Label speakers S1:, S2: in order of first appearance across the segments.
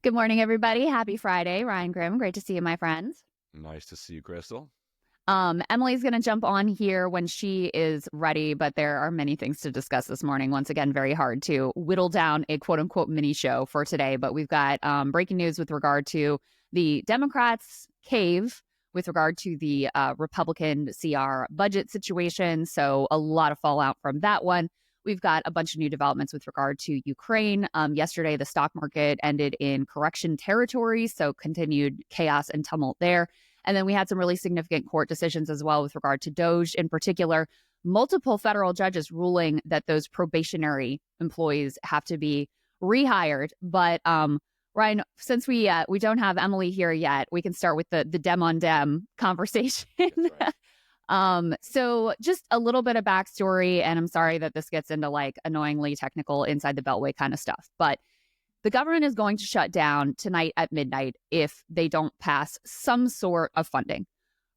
S1: Good morning, everybody. Happy Friday. Ryan Grimm, great to see you, my friends.
S2: Nice to see you, Krystal.
S1: Emily's going to jump on here when she is ready, but there are many things to discuss this morning. Once again, very hard to whittle down a quote unquote mini show for today, but we've got breaking news with regard to the Democrats' cave with regard to the Republican CR budget situation. So a lot of fallout from that one. We've got a bunch of new developments with regard to Ukraine. Yesterday, the stock market ended in correction territory, so continued chaos and tumult there. And then we had some really significant court decisions as well with regard to DOJ in particular. Multiple federal judges ruling that those probationary employees have to be rehired. But Ryan, since we don't have Emily here yet, we can start with the Dem on Dem conversation.
S2: Right.
S1: So just a little bit of backstory, and I'm sorry that this gets into like annoyingly technical inside the beltway kind of stuff, but the government is going to shut down tonight at midnight if they don't pass some sort of funding.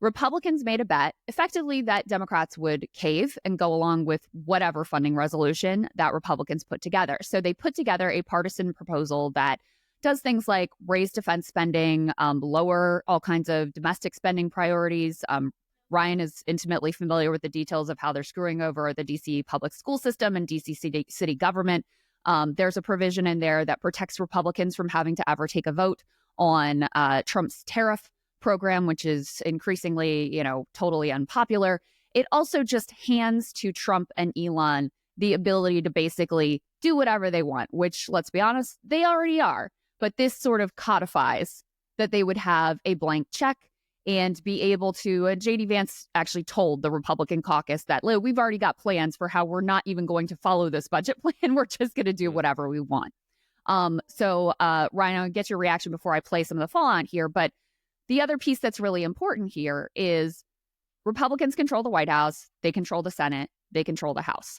S1: Republicans made a bet effectively that Democrats would cave and go along with whatever funding resolution that Republicans put together. So they put together a partisan proposal that does things like raise defense spending, lower all kinds of domestic spending priorities. Ryan is intimately familiar with the details of how they're screwing over the DC public school system and DC city government. There's a provision in there that protects Republicans from having to ever take a vote on Trump's tariff program, which is increasingly, totally unpopular. It also just hands to Trump and Elon the ability to basically do whatever they want, which, let's be honest, they already are. But this sort of codifies that they would have a blank check and be able to, J.D. Vance actually told the Republican caucus that, we've already got plans for how we're not even going to follow this budget plan. We're just going to do whatever we want. So Ryan, I'll get your reaction before I play some of the fallout here. But the other piece that's really important here is Republicans control the White House. They control the Senate. They control the House.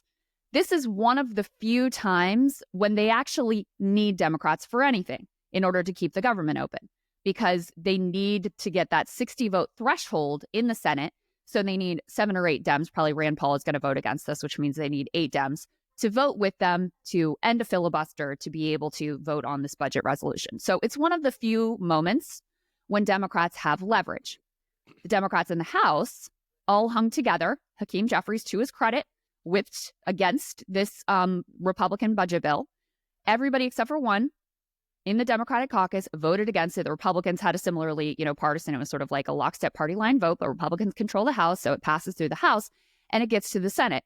S1: This is one of the few times when they actually need Democrats for anything in order to keep the government open, because they need to get that 60 vote threshold in the Senate. So they need 7 or 8 Dems. Probably Rand Paul is going to vote against this, which means they need 8 Dems to vote with them to end a filibuster to be able to vote on this budget resolution. So it's one of the few moments when Democrats have leverage. The Democrats in the House all hung together. Hakeem Jeffries, to his credit, whipped against this Republican budget bill. Everybody except for one in the Democratic caucus voted against it. The Republicans had a similarly, partisan. It was sort of like a lockstep party line vote, but Republicans control the House, so it passes through the House and it gets to the Senate.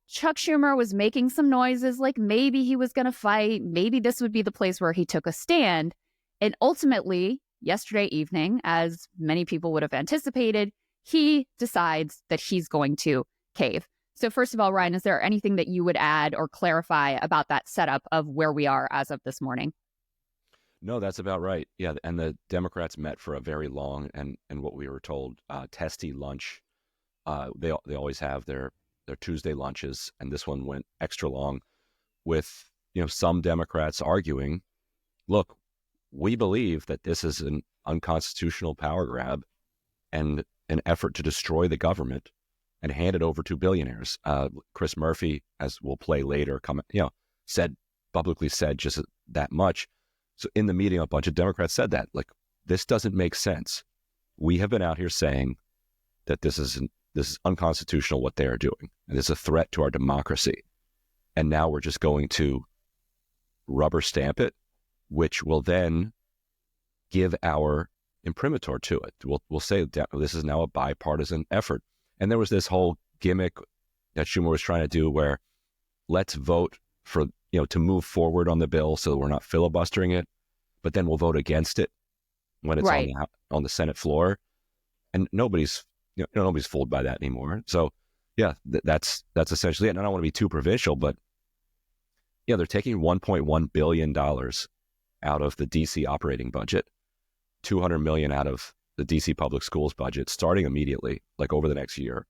S1: Chuck Schumer was making some noises like maybe he was going to fight. Maybe this would be the place where he took a stand. And ultimately, yesterday evening, as many people would have anticipated, he decides that he's going to cave. So first of all, Ryan, is there anything that you would add or clarify about that setup of where we are as of this morning?
S2: No, that's about right. Yeah, and the Democrats met for a very long and what we were told, testy lunch. They always have their Tuesday lunches, and this one went extra long with some Democrats arguing, look, we believe that this is an unconstitutional power grab and an effort to destroy the government and hand it over to billionaires. Chris Murphy, as we'll play later, publicly said just that much. So in the meeting, a bunch of Democrats said that, this doesn't make sense. We have been out here saying that this is unconstitutional what they are doing, and it's a threat to our democracy. And now we're just going to rubber stamp it, which will then give our imprimatur to it. We'll say this is now a bipartisan effort. And there was this whole gimmick that Schumer was trying to do where let's vote for to move forward on the bill so that we're not filibustering it, but then we'll vote against it when it's
S1: Right.
S2: on the Senate floor. And nobody's fooled by that anymore. So yeah, that's essentially it. And I don't want to be too provincial, but they're taking $1.1 billion out of the DC operating budget, $200 million out of the DC public schools budget, starting immediately, over the next year.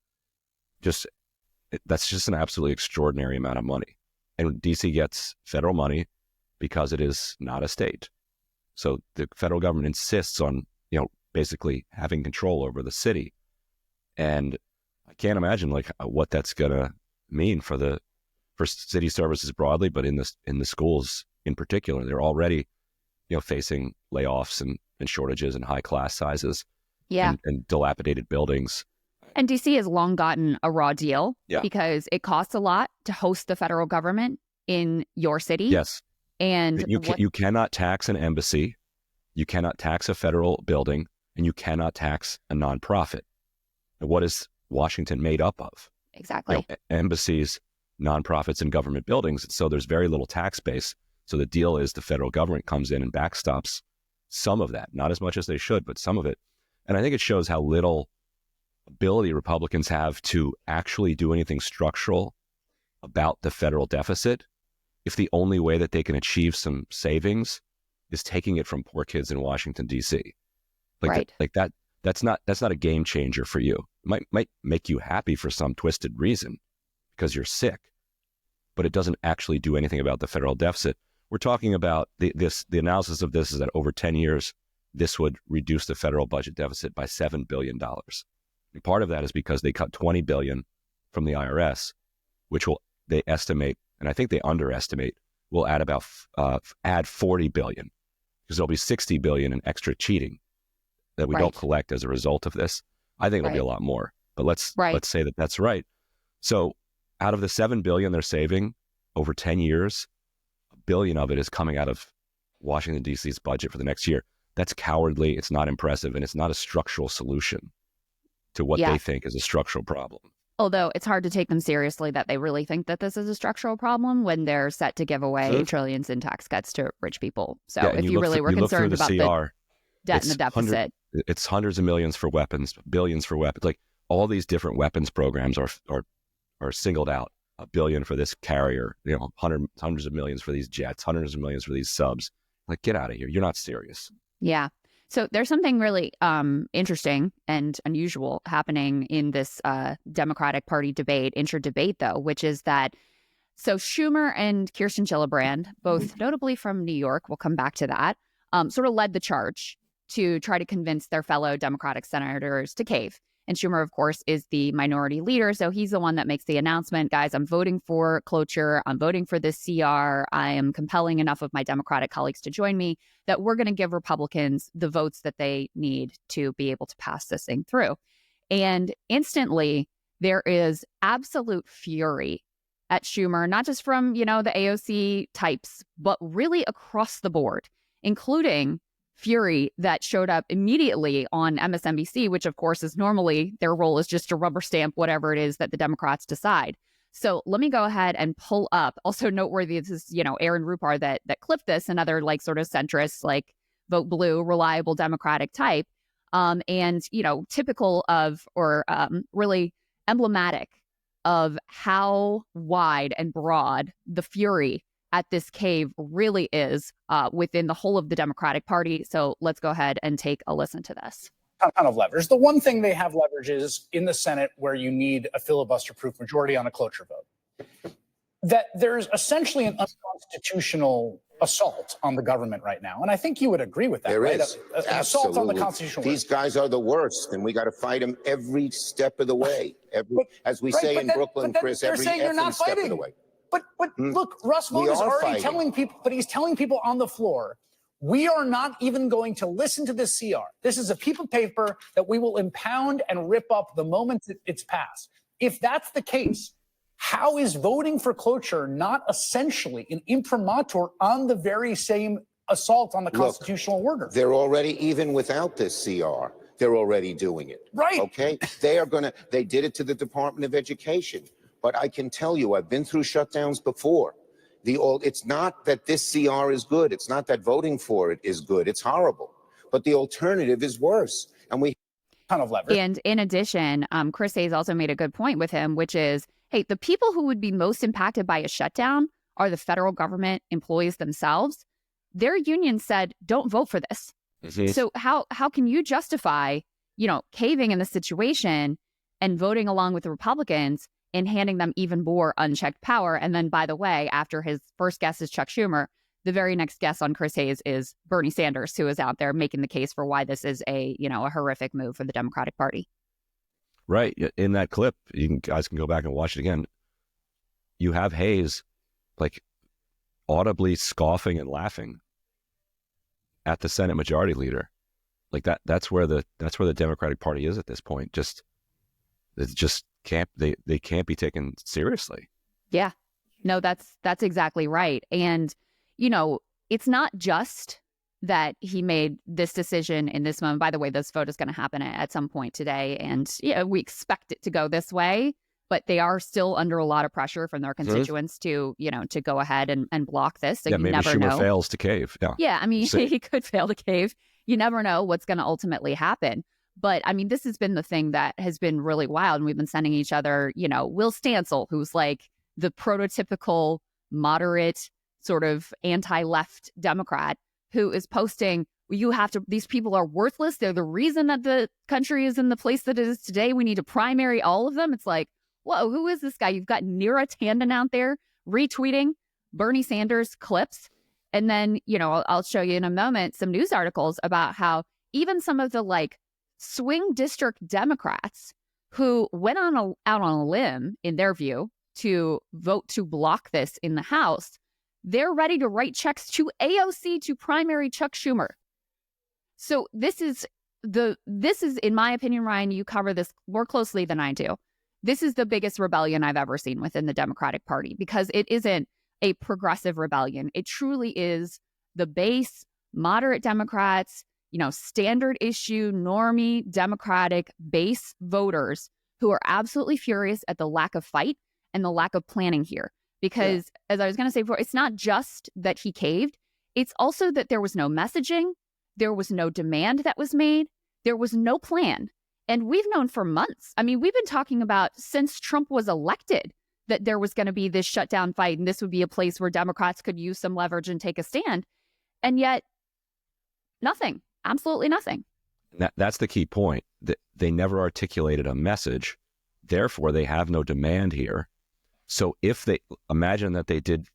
S2: That's just an absolutely extraordinary amount of money. And DC gets federal money because it is not a state. So the federal government insists on, basically having control over the city. And I can't imagine what that's going to mean for city services broadly, but in the schools in particular. They're already facing layoffs and shortages and high class sizes
S1: Yeah.
S2: and dilapidated buildings.
S1: And DC has long gotten a raw deal
S2: Yeah.
S1: because it costs a lot to host the federal government in your city.
S2: Yes.
S1: And
S2: you cannot tax an embassy, you cannot tax a federal building, and you cannot tax a nonprofit. And what is Washington made up of?
S1: Exactly.
S2: Embassies, nonprofits, and government buildings. So there's very little tax base. So the deal is the federal government comes in and backstops some of that, not as much as they should, but some of it. And I think it shows how little ability Republicans have to actually do anything structural about the federal deficit if the only way that they can achieve some savings is taking it from poor kids in Washington, D.C.
S1: Right.
S2: That's not a game changer for you. It might make you happy for some twisted reason because you're sick, but it doesn't actually do anything about the federal deficit. We're talking about the analysis of this is that over 10 years, this would reduce the federal budget deficit by $7 billion. And part of that is because they cut $20 billion from the IRS, which they estimate, and I think they underestimate, will add add $40 billion because there'll be $60 billion in extra cheating that we don't collect as a result of this. I think it'll be a lot more, but let's say that that's right. So out of the $7 billion they're saving over 10 years, $1 billion of it is coming out of Washington, D.C.'s budget for the next year. That's cowardly. It's not impressive. And it's not a structural solution to what they think is a structural problem.
S1: Although it's hard to take them seriously that they really think that this is a structural problem when they're set to give away trillions in tax cuts to rich people. So if you really were concerned about the debt and the deficit.
S2: It's hundreds of millions for weapons, billions for weapons. Like all these different weapons programs are singled out. $1 billion for this carrier, hundreds of millions for these jets, hundreds of millions for these subs. Like, get out of here. You're not serious.
S1: Yeah. So there's something really interesting and unusual happening in this Democratic Party debate, intra-debate, though, which is that Schumer and Kirsten Gillibrand, both notably from New York, we'll come back to that, sort of led the charge to try to convince their fellow Democratic senators to cave. And Schumer, of course, is the minority leader. So he's the one that makes the announcement, guys, I'm voting for cloture. I'm voting for this CR. I am compelling enough of my Democratic colleagues to join me that we're going to give Republicans the votes that they need to be able to pass this thing through. And instantly, there is absolute fury at Schumer, not just from, the AOC types, but really across the board, including fury that showed up immediately on MSNBC, which of course is normally their role is just to rubber stamp whatever it is that the Democrats decide. So let me go ahead and pull up. Also noteworthy, this is, Aaron Rupar that clipped this, another sort of centrist, vote blue, reliable Democratic type. And, typical of or really emblematic of how wide and broad the fury at this cave really is within the whole of the Democratic Party. So let's go ahead and take a listen to this.
S3: Ton of leverage. The one thing they have leverage is in the Senate where you need a filibuster-proof majority on a cloture vote. That there's essentially an unconstitutional assault on the government right now. And I think you would agree with that,
S4: there
S3: right?
S4: Is.
S3: An assault on the constitutional
S4: These guys are the worst, and we got to fight them every step of the way. As we say in Brooklyn, Chris, every step of the way.
S3: But look, Russ Vought is already telling people, but he's telling people on the floor, we are not even going to listen to this CR. This is a piece of paper that we will impound and rip up the moment it's passed. If that's the case, how is voting for cloture not essentially an imprimatur on the very same assault on the constitutional order?
S4: They're already, even without this CR, they're already doing it.
S3: Right.
S4: Okay. They did it to the Department of Education. But I can tell you, I've been through shutdowns before. It's not that this CR is good. It's not that voting for it is good. It's horrible. But the alternative is worse. And we
S3: ton of leverage.
S1: And in addition, Chris Hayes also made a good point with him, which is, hey, the people who would be most impacted by a shutdown are the federal government employees themselves. Their union said, don't vote for this. Mm-hmm. So how can you justify, caving in the situation and voting along with the Republicans and handing them even more unchecked power? And then, by the way, after his first guest is Chuck Schumer, the very next guest on Chris Hayes is Bernie Sanders, who is out there making the case for why this is a horrific move for the Democratic Party.
S2: Right. In that clip, guys can go back and watch it again. You have Hayes audibly scoffing and laughing at the Senate Majority Leader. Like that's where the Democratic Party is at this point. It just can't they can't be taken seriously.
S1: Yeah. No, that's exactly right. And, it's not just that he made this decision in this moment. By the way, this vote is going to happen at some point today. And we expect it to go this way, but they are still under a lot of pressure from their constituents to go ahead and block this. So
S2: yeah,
S1: you
S2: maybe
S1: never
S2: Schumer
S1: know.
S2: fails to cave.
S1: Yeah, I mean, he could fail to cave. You never know what's going to ultimately happen. But I mean, this has been the thing that has been really wild. And we've been sending each other, Will Stancil, who's like the prototypical moderate sort of anti-left Democrat, who is posting, these people are worthless. They're the reason that the country is in the place that it is today. We need to primary all of them. It's like, whoa, who is this guy? You've got Neera Tanden out there retweeting Bernie Sanders clips. And then, I'll show you in a moment some news articles about how even some of the like swing district Democrats who went out on a limb, in their view, to vote to block this in the House, they're ready to write checks to AOC to primary Chuck Schumer. So this is, in my opinion, Ryan, you cover this more closely than I do. This is the biggest rebellion I've ever seen within the Democratic Party, because it isn't a progressive rebellion. It truly is the base, moderate Democrats, standard issue, normie, Democratic base voters who are absolutely furious at the lack of fight and the lack of planning here. Because as I was going to say before, it's not just that he caved. It's also that there was no messaging. There was no demand that was made. There was no plan. And we've known for months. I mean, we've been talking about since Trump was elected that there was going to be this shutdown fight, and this would be a place where Democrats could use some leverage and take a stand. And yet, nothing, absolutely nothing.
S2: That's the key point. They never articulated a message. Therefore, they have no demand here. So if they imagine that they did,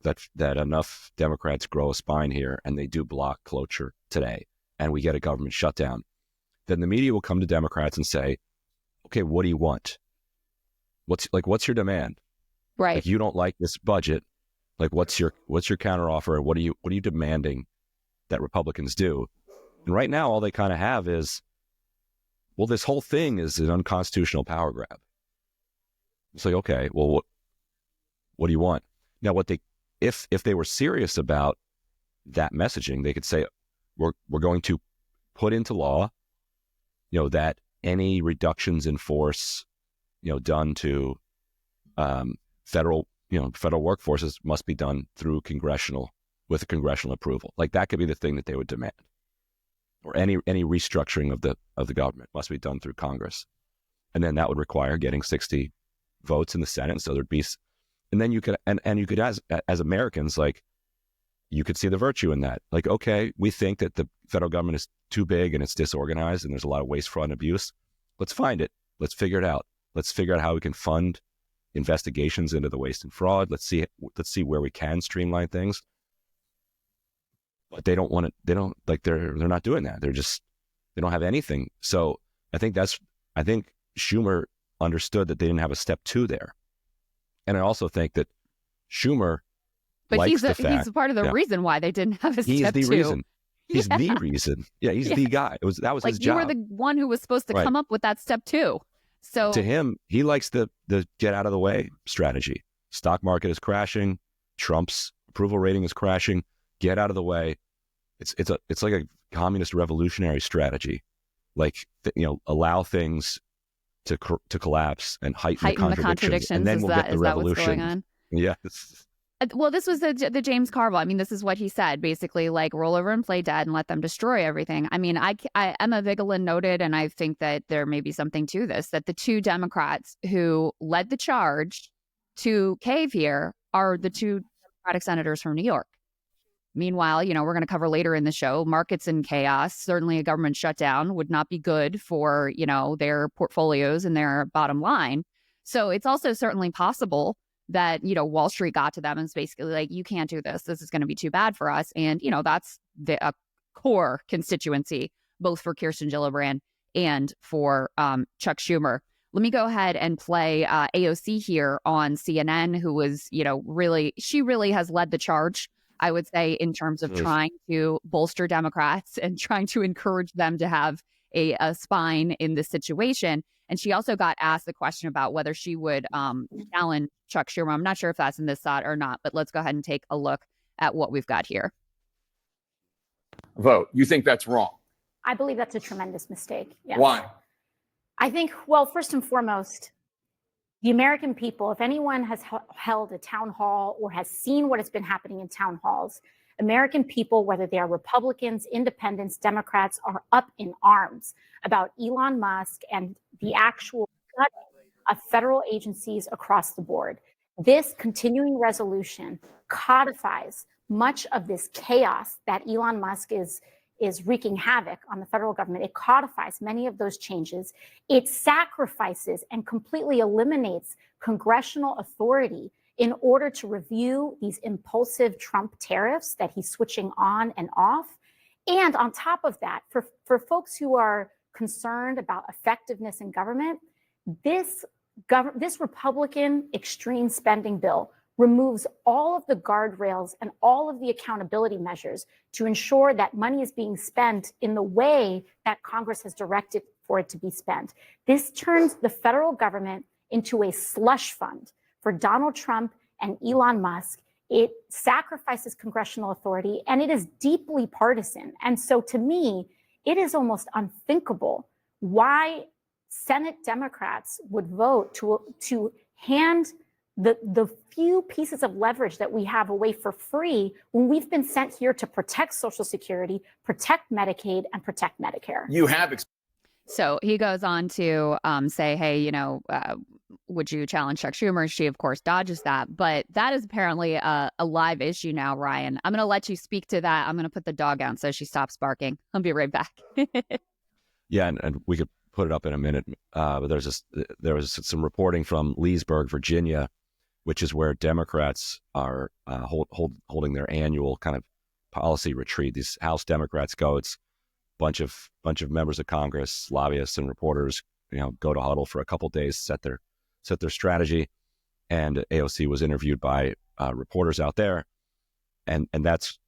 S2: that enough Democrats grow a spine here and they do block cloture today and we get a government shutdown, then the media will come to Democrats and say, okay, what do you want? What's your demand?
S1: Right.
S2: Like, you don't like this budget. Like, what's your counteroffer? What are you demanding that Republicans do? And right now, all they kind of have is, well, this whole thing is an unconstitutional power grab. It's like, okay, well, what do you want? Now, if they were serious about that messaging, they could say, we're going to put into law, that any reductions in force, done to federal workforces must be done through congressional approval. Like, that could be the thing that they would demand. Or any restructuring of the government must be done through Congress. And then that would require getting 60 votes in the Senate. So there'd be, and then you could, and you could, as Americans, like, you could see the virtue in that. Like, okay, we think that the federal government is too big and it's disorganized and there's a lot of waste, fraud, and abuse. Let's find it. Let's figure it out. Let's figure out how we can fund investigations into the waste and fraud. Let's see where we can streamline things. But they don't want it. They don't, like, they're not doing that. They don't have anything. So I think Schumer understood that they didn't have a step 2 there. And I also think that Schumer,
S1: but he's part of the reason why they didn't have a step 2.
S2: He's the reason. He's the reason. Yeah, he's the guy. That was
S1: like,
S2: his job.
S1: You were the one who was supposed to come up with that step 2. So
S2: to him, he likes the get out of the way strategy. Stock market is crashing. Trump's approval rating is crashing. Get out of the way. It's like a communist revolutionary strategy. Like, allow things to collapse and heighten the contradictions, and then we'll get the revolution.
S1: What's going on?
S2: Yes.
S1: Well, this was the James Carville. I mean, this is what he said, basically, like, roll over and play dead and let them destroy everything. I mean, Emma Vigeland noted, and I think that there may be something to this, that the 2 Democrats who led the charge to cave here are the 2 Democratic senators from New York. Meanwhile, we're going to cover later in the show, markets in chaos. Certainly a government shutdown would not be good for, their portfolios and their bottom line. So it's also certainly possible that, Wall Street got to them and it's basically like, you can't do this. This is going to be too bad for us. And, that's a core constituency, both for Kirsten Gillibrand and for Chuck Schumer. Let me go ahead and play AOC here on CNN, who was, she really has led the charge, I would say, in terms of trying to bolster Democrats and trying to encourage them to have a spine in this situation. And she also got asked the question about whether she would challenge Chuck Schumer. I'm not sure if that's in this thought or not, but let's go ahead and take a look at what we've got here.
S5: Vote. You think that's wrong?
S6: I believe that's a tremendous mistake. Yes.
S5: Why?
S6: I think, well, first and foremost, the American people, if anyone has held a town hall or has seen what has been happening in town halls, American people, whether they are Republicans, independents, Democrats, are up in arms about Elon Musk and the actual gutting of federal agencies across the board. This continuing resolution codifies much of this chaos that Elon Musk is wreaking havoc on the federal government. It codifies many of those changes. It sacrifices and completely eliminates congressional authority in order to review these impulsive Trump tariffs that he's switching on and off. And on top of that, for folks who are concerned about effectiveness in government, this Republican extreme spending bill removes all of the guardrails and all of the accountability measures to ensure that money is being spent in the way that Congress has directed for it to be spent. This turns the federal government into a slush fund for Donald Trump and Elon Musk. It sacrifices congressional authority, and it is deeply partisan. And so to me, it is almost unthinkable why Senate Democrats would vote to hand the few pieces of leverage that we have away for free when we've been sent here to protect Social Security, protect Medicaid, and protect Medicare.
S5: You have.
S1: So he goes on to say, hey, would you challenge Chuck Schumer? She, of course, dodges that. But that is apparently a live issue now, Ryan. I'm going to let you speak to that. I'm going to put the dog out so she stops barking. I'll be right back.
S2: Yeah, and we could put it up in a minute. But there was some reporting from Leesburg, Virginia, which is where Democrats are holding their annual kind of policy retreat. These House Democrats go. It's bunch of members of Congress, lobbyists, and reporters, go to huddle for a couple days, set their strategy. And AOC was interviewed by reporters out there, and that's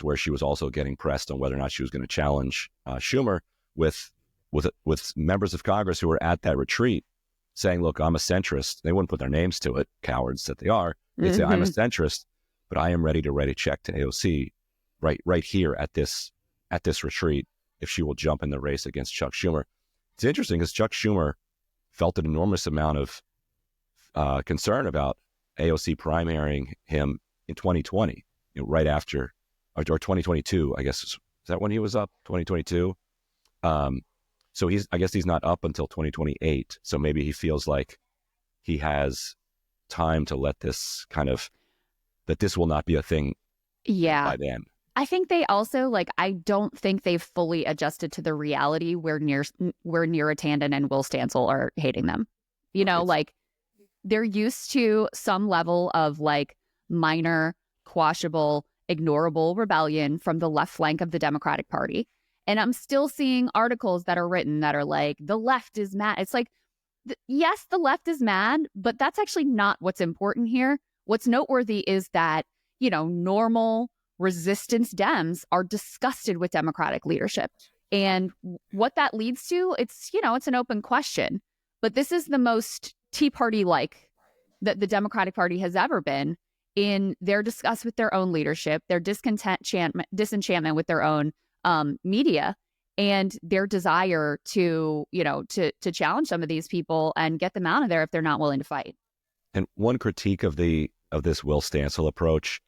S2: where she was also getting pressed on whether or not she was going to challenge Schumer with members of Congress who were at that retreat, saying, "Look, I'm a centrist." They wouldn't put their names to it, cowards that they are. They'd say, "I'm a centrist, but I am ready to write a check to AOC right here at this retreat if she will jump in the race against Chuck Schumer." It's interesting because Chuck Schumer felt an enormous amount of concern about AOC primarying him in 2020, right after, or 2022, I guess. Is that when he was up? 2022. So I guess he's not up until 2028. So maybe he feels like he has time to let this that this will not be a thing.
S1: Yeah.
S2: By then.
S1: I think they also, I don't think they've fully adjusted to the reality where Neera Tanden and Will Stancil are hating them. They're used to some level of minor, quashable, ignorable rebellion from the left flank of the Democratic Party. And I'm still seeing articles that are written that are the left is mad. It's yes, the left is mad, but that's actually not what's important here. What's noteworthy is that, normal resistance Dems are disgusted with Democratic leadership. And what that leads to, it's an open question. But this is the most Tea Party-like that the Democratic Party has ever been in their disgust with their own leadership, their disenchantment with their own media, and their desire to challenge some of these people and get them out of there if they're not willing to fight.
S2: And one critique of this Will Stancil approach,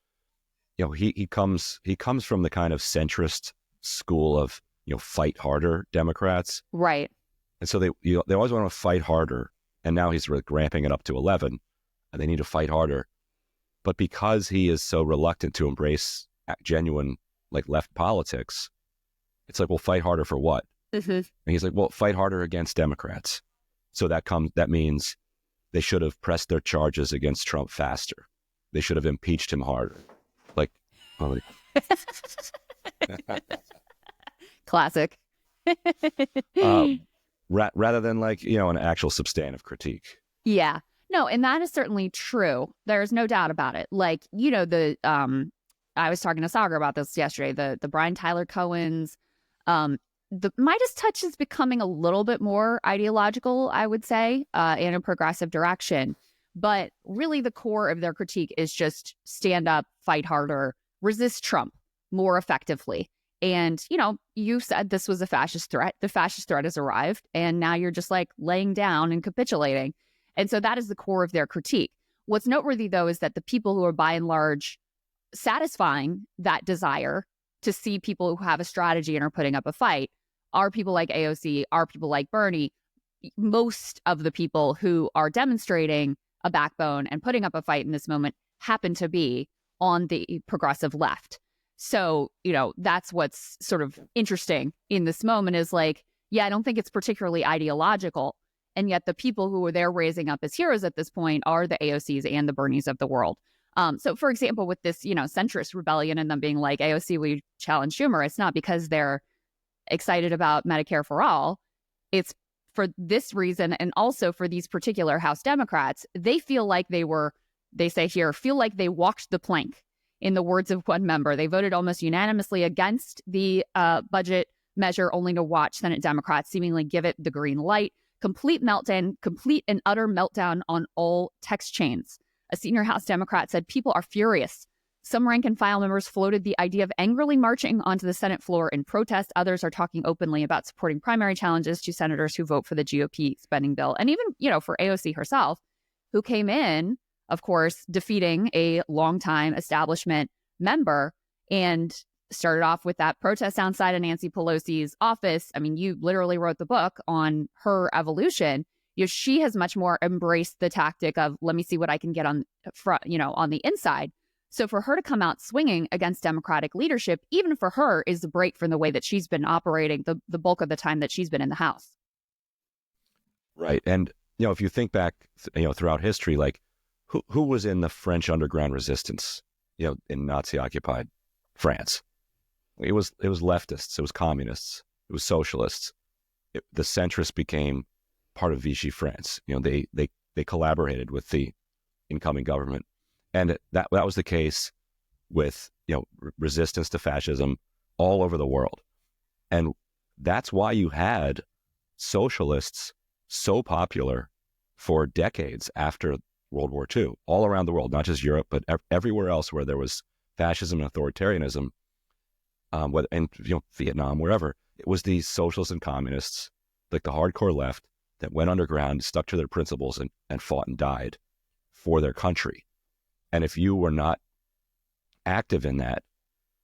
S2: he comes from the kind of centrist school of fight harder Democrats,
S1: right?
S2: And so they always want to fight harder, and now he's ramping it up to 11, and they need to fight harder. But because he is so reluctant to embrace genuine left politics, it's well, fight harder for what? Mm-hmm. And he's well, fight harder against Democrats. So that means they should have pressed their charges against Trump faster. They should have impeached him harder.
S1: Classic.
S2: Rather than an actual substantive critique.
S1: Yeah. No, and that is certainly true. There's no doubt about it. I was talking to Sagar about this yesterday, the Brian Tyler Cohens, the Midas touch is becoming a little bit more ideological, I would say, in a progressive direction. But really the core of their critique is just stand up, fight harder, resist Trump more effectively. And, you said this was a fascist threat. The fascist threat has arrived. And now you're just like laying down and capitulating. And so that is the core of their critique. What's noteworthy, though, is that the people who are by and large satisfying that desire to see people who have a strategy and are putting up a fight are people like AOC, are people like Bernie. Most of the people who are demonstrating a backbone and putting up a fight in this moment happen to be on the progressive left. So, that's what's sort of interesting in this moment is like, I don't think it's particularly ideological. And yet the people who are there raising up as heroes at this point are the AOCs and the Bernies of the world. So, for example, with this, centrist rebellion and them being like, AOC, we challenge Schumer, it's not because they're excited about Medicare for all. It's for this reason. And also for these particular House Democrats, they feel like they say here, feel like they walked the plank. In the words of one member, they voted almost unanimously against the budget measure, only to watch Senate Democrats seemingly give it the green light. Complete and utter meltdown on all text chains. A senior House Democrat said people are furious. Some rank and file members floated the idea of angrily marching onto the Senate floor in protest. Others are talking openly about supporting primary challenges to senators who vote for the GOP spending bill. And even, for AOC herself, who came in, of course, defeating a longtime establishment member and started off with that protest outside of Nancy Pelosi's office. I mean, you literally wrote the book on her evolution. She has much more embraced the tactic of let me see what I can get on front, on the inside. So for her to come out swinging against Democratic leadership, even for her, is a break from the way that she's been operating the bulk of the time that she's been in the House.
S2: Right. And, if you think back, throughout history, like who was in the French underground resistance, in Nazi-occupied France? It was leftists, it was communists, it was socialists. The centrists became part of Vichy France. They collaborated with the incoming government, and that was the case with resistance to fascism all over the world, and that's why you had socialists so popular for decades after World War II, all around the world, not just Europe, but everywhere else where there was fascism and authoritarianism, whether in Vietnam, wherever. It was these socialists and communists, like the hardcore left, that went underground, stuck to their principles, and fought and died for their country. And if you were not active in that,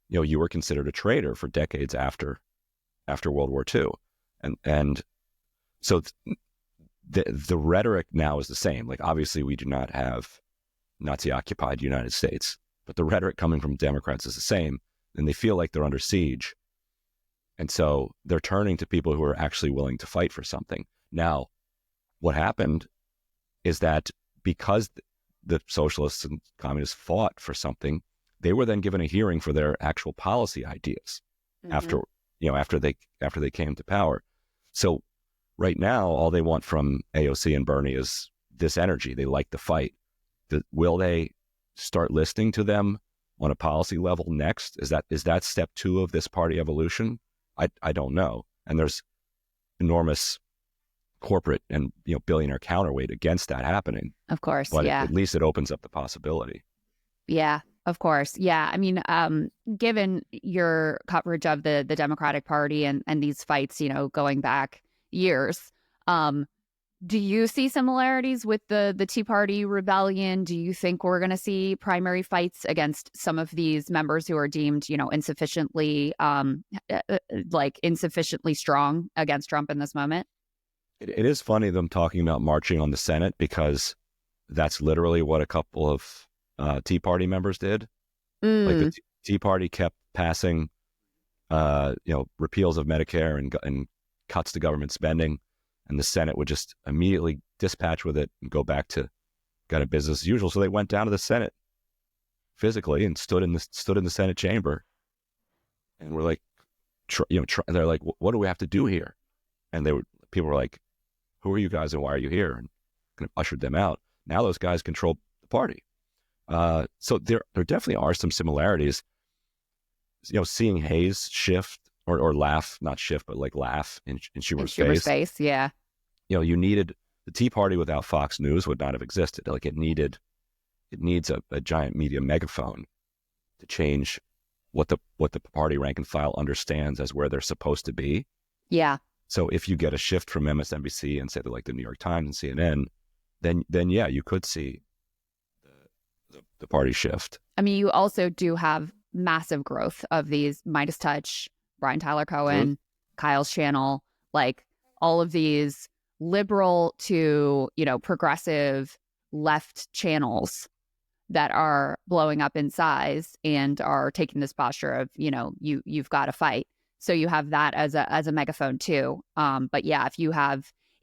S2: you were considered a traitor for decades after World War II. And so the rhetoric now is the same. Like, obviously, we do not have Nazi-occupied United States, but the rhetoric coming from Democrats is the same, and they feel like they're under siege. And so they're turning to people who are actually willing to fight for something. Now, what happened is that because the socialists and communists fought for something, they were then given a hearing for their actual policy ideas after they came to power. So right now, all they want from AOC and Bernie is this energy. They like the fight. Will they start listening to them on a policy level next? Is that step 2 of this party evolution? I don't know. And there's enormous corporate and billionaire counterweight against that happening.
S1: Of course,
S2: but
S1: yeah.
S2: At least it opens up the possibility.
S1: Yeah, of course. Yeah. I mean, given your coverage of the Democratic Party and these fights, going back years, do you see similarities with the Tea Party rebellion? Do you think we're going to see primary fights against some of these members who are deemed, insufficiently strong against Trump in this moment?
S2: It is funny them talking about marching on the Senate, because that's literally what a couple of Tea Party members did. Like the Tea Party kept passing, repeals of Medicare and cuts to government spending, and the Senate would just immediately dispatch with it and go back to kind of business as usual. So they went down to the Senate physically and stood in the Senate chamber, and were like, they're like, what do we have to do here? And people were like, who are you guys and why are you here? And kind of ushered them out. Now those guys control the party. So there definitely are some similarities. seeing Hayes shift or laugh, not shift, but like laugh in Schumer's
S1: face. Yeah.
S2: You needed the Tea Party without Fox News would not have existed. Like it needs a giant media megaphone to change what the party rank and file understands as where they're supposed to be.
S1: Yeah.
S2: So if you get a shift from MSNBC and say they're like the New York Times and CNN, then yeah, you could see the party shift.
S1: I mean, you also do have massive growth of these Midas Touch, Brian Tyler Cohen, Kyle's channel, like all of these liberal to, progressive left channels that are blowing up in size and are taking this posture of, you've got to fight. So you have that as a megaphone too. But yeah,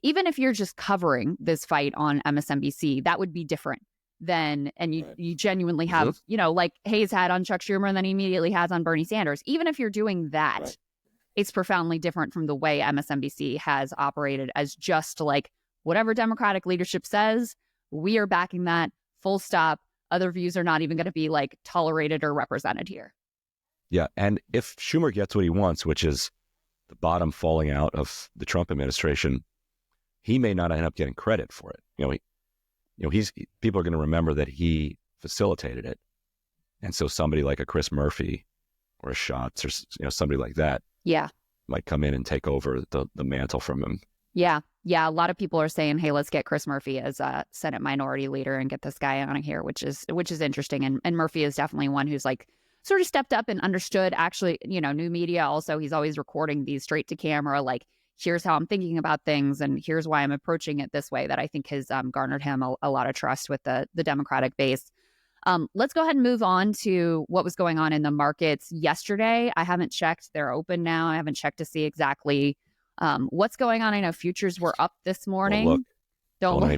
S1: even if you're just covering this fight on MSNBC, that would be different than, and you genuinely have, like Hayes had on Chuck Schumer and then he immediately has on Bernie Sanders. Even if you're doing that, it's profoundly different from the way MSNBC has operated as just like whatever Democratic leadership says, we are backing that, full stop. Other views are not even going to be like tolerated or represented here.
S2: Yeah. And if Schumer gets what he wants, which is the bottom falling out of the Trump administration, he may not end up getting credit for it. People are going to remember that he facilitated it. And so somebody like a Chris Murphy or a Schatz or, somebody like that might come in and take over the mantle from him. Yeah.
S1: Yeah. A lot of people are saying, hey, let's get Chris Murphy as a Senate minority leader and get this guy on here, which is interesting. And Murphy is definitely one who's like sort of stepped up and understood actually, new media. Also, he's always recording these straight to camera, like, here's how I'm thinking about things and here's why I'm approaching it this way, that I think has garnered him a lot of trust with the Democratic base. Let's go ahead and move on to what was going on in the markets yesterday. I haven't checked. They're open now. I haven't checked to see exactly what's going on. I know futures were up this morning. Don't look.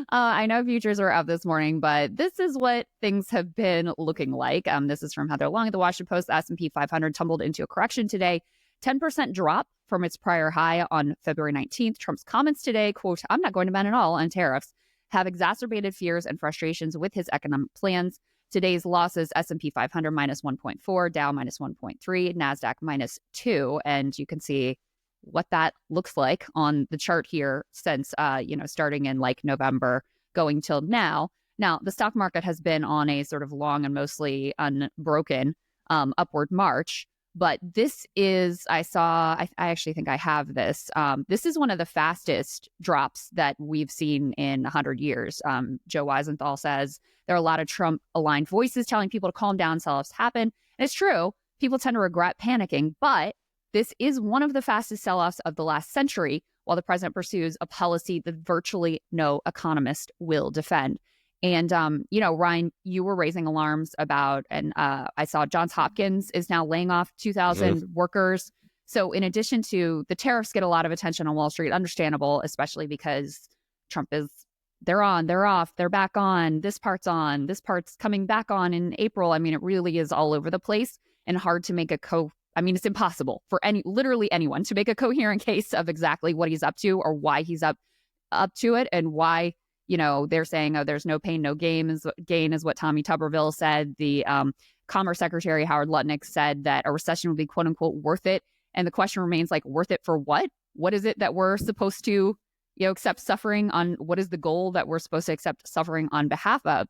S1: I know futures were up this morning, but this is what things have been looking like. This is from Heather Long at the Washington Post. The S&P 500 tumbled into a correction today. 10% drop from its prior high on February 19th. Trump's comments today, quote, "I'm not going to bend at all on tariffs," have exacerbated fears and frustrations with his economic plans. Today's losses, S&P 500 minus 1.4, Dow minus 1.3, NASDAQ minus 2. And you can see what that looks like on the chart here since, starting in like November going till now. Now, the stock market has been on a sort of long and mostly unbroken upward march. But this is, I actually think I have this. This is one of the fastest drops that we've seen in 100 years. Joe Weisenthal says there are a lot of Trump-aligned voices telling people to calm down, sell-offs happen. And it's true. People tend to regret panicking. But this is one of the fastest sell-offs of the last century, while the president pursues a policy that virtually no economist will defend. And, Ryan, you were raising alarms about, and I saw Johns Hopkins is now laying off 2,000 workers. So in addition to the tariffs get a lot of attention on Wall Street, understandable, especially because Trump they're on, they're off, they're back on, this part's coming back on in April. I mean, it really is all over the place and hard to make it's impossible for literally anyone to make a coherent case of exactly what he's up to or why he's up to it and why. They're saying, there's no pain, no gain is what Tommy Tuberville said. The Commerce Secretary Howard Lutnick said that a recession would be, quote unquote, worth it. And the question remains, like, worth it for what? What is it that we're supposed to, accept suffering on? What is the goal that we're supposed to accept suffering on behalf of?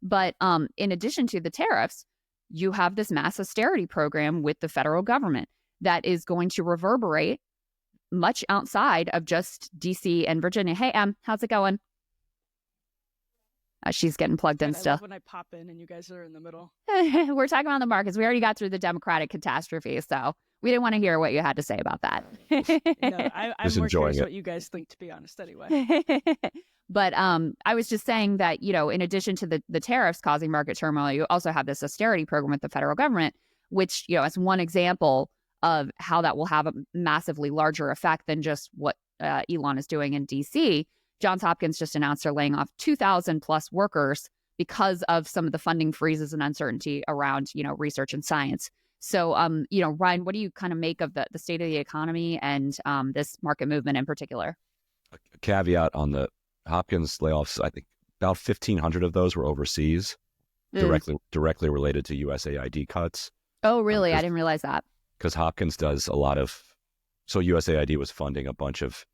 S1: But in addition to the tariffs, you have this mass austerity program with the federal government that is going to reverberate much outside of just DC and Virginia. Hey, how's it going? She's getting plugged in still.
S5: I love when I pop in and you guys are in the middle.
S1: We're talking about the markets. We already got through the Democratic catastrophe, so we didn't want to hear what you had to say about that.
S5: I'm more curious what you guys think, to be honest, anyway.
S1: But I was just saying that, in addition to the tariffs causing market turmoil, you also have this austerity program with the federal government, which, is one example of how that will have a massively larger effect than just what Elon is doing in D.C. Johns Hopkins just announced they're laying off 2,000 plus workers because of some of the funding freezes and uncertainty around, research and science. So, Ryan, what do you kind of make of the state of the economy and this market movement in particular?
S2: A caveat on the Hopkins layoffs, I think about 1,500 of those were overseas. directly related to USAID cuts.
S1: Oh, really? I didn't realize that.
S2: Because Hopkins does a lot of, so USAID was funding a bunch of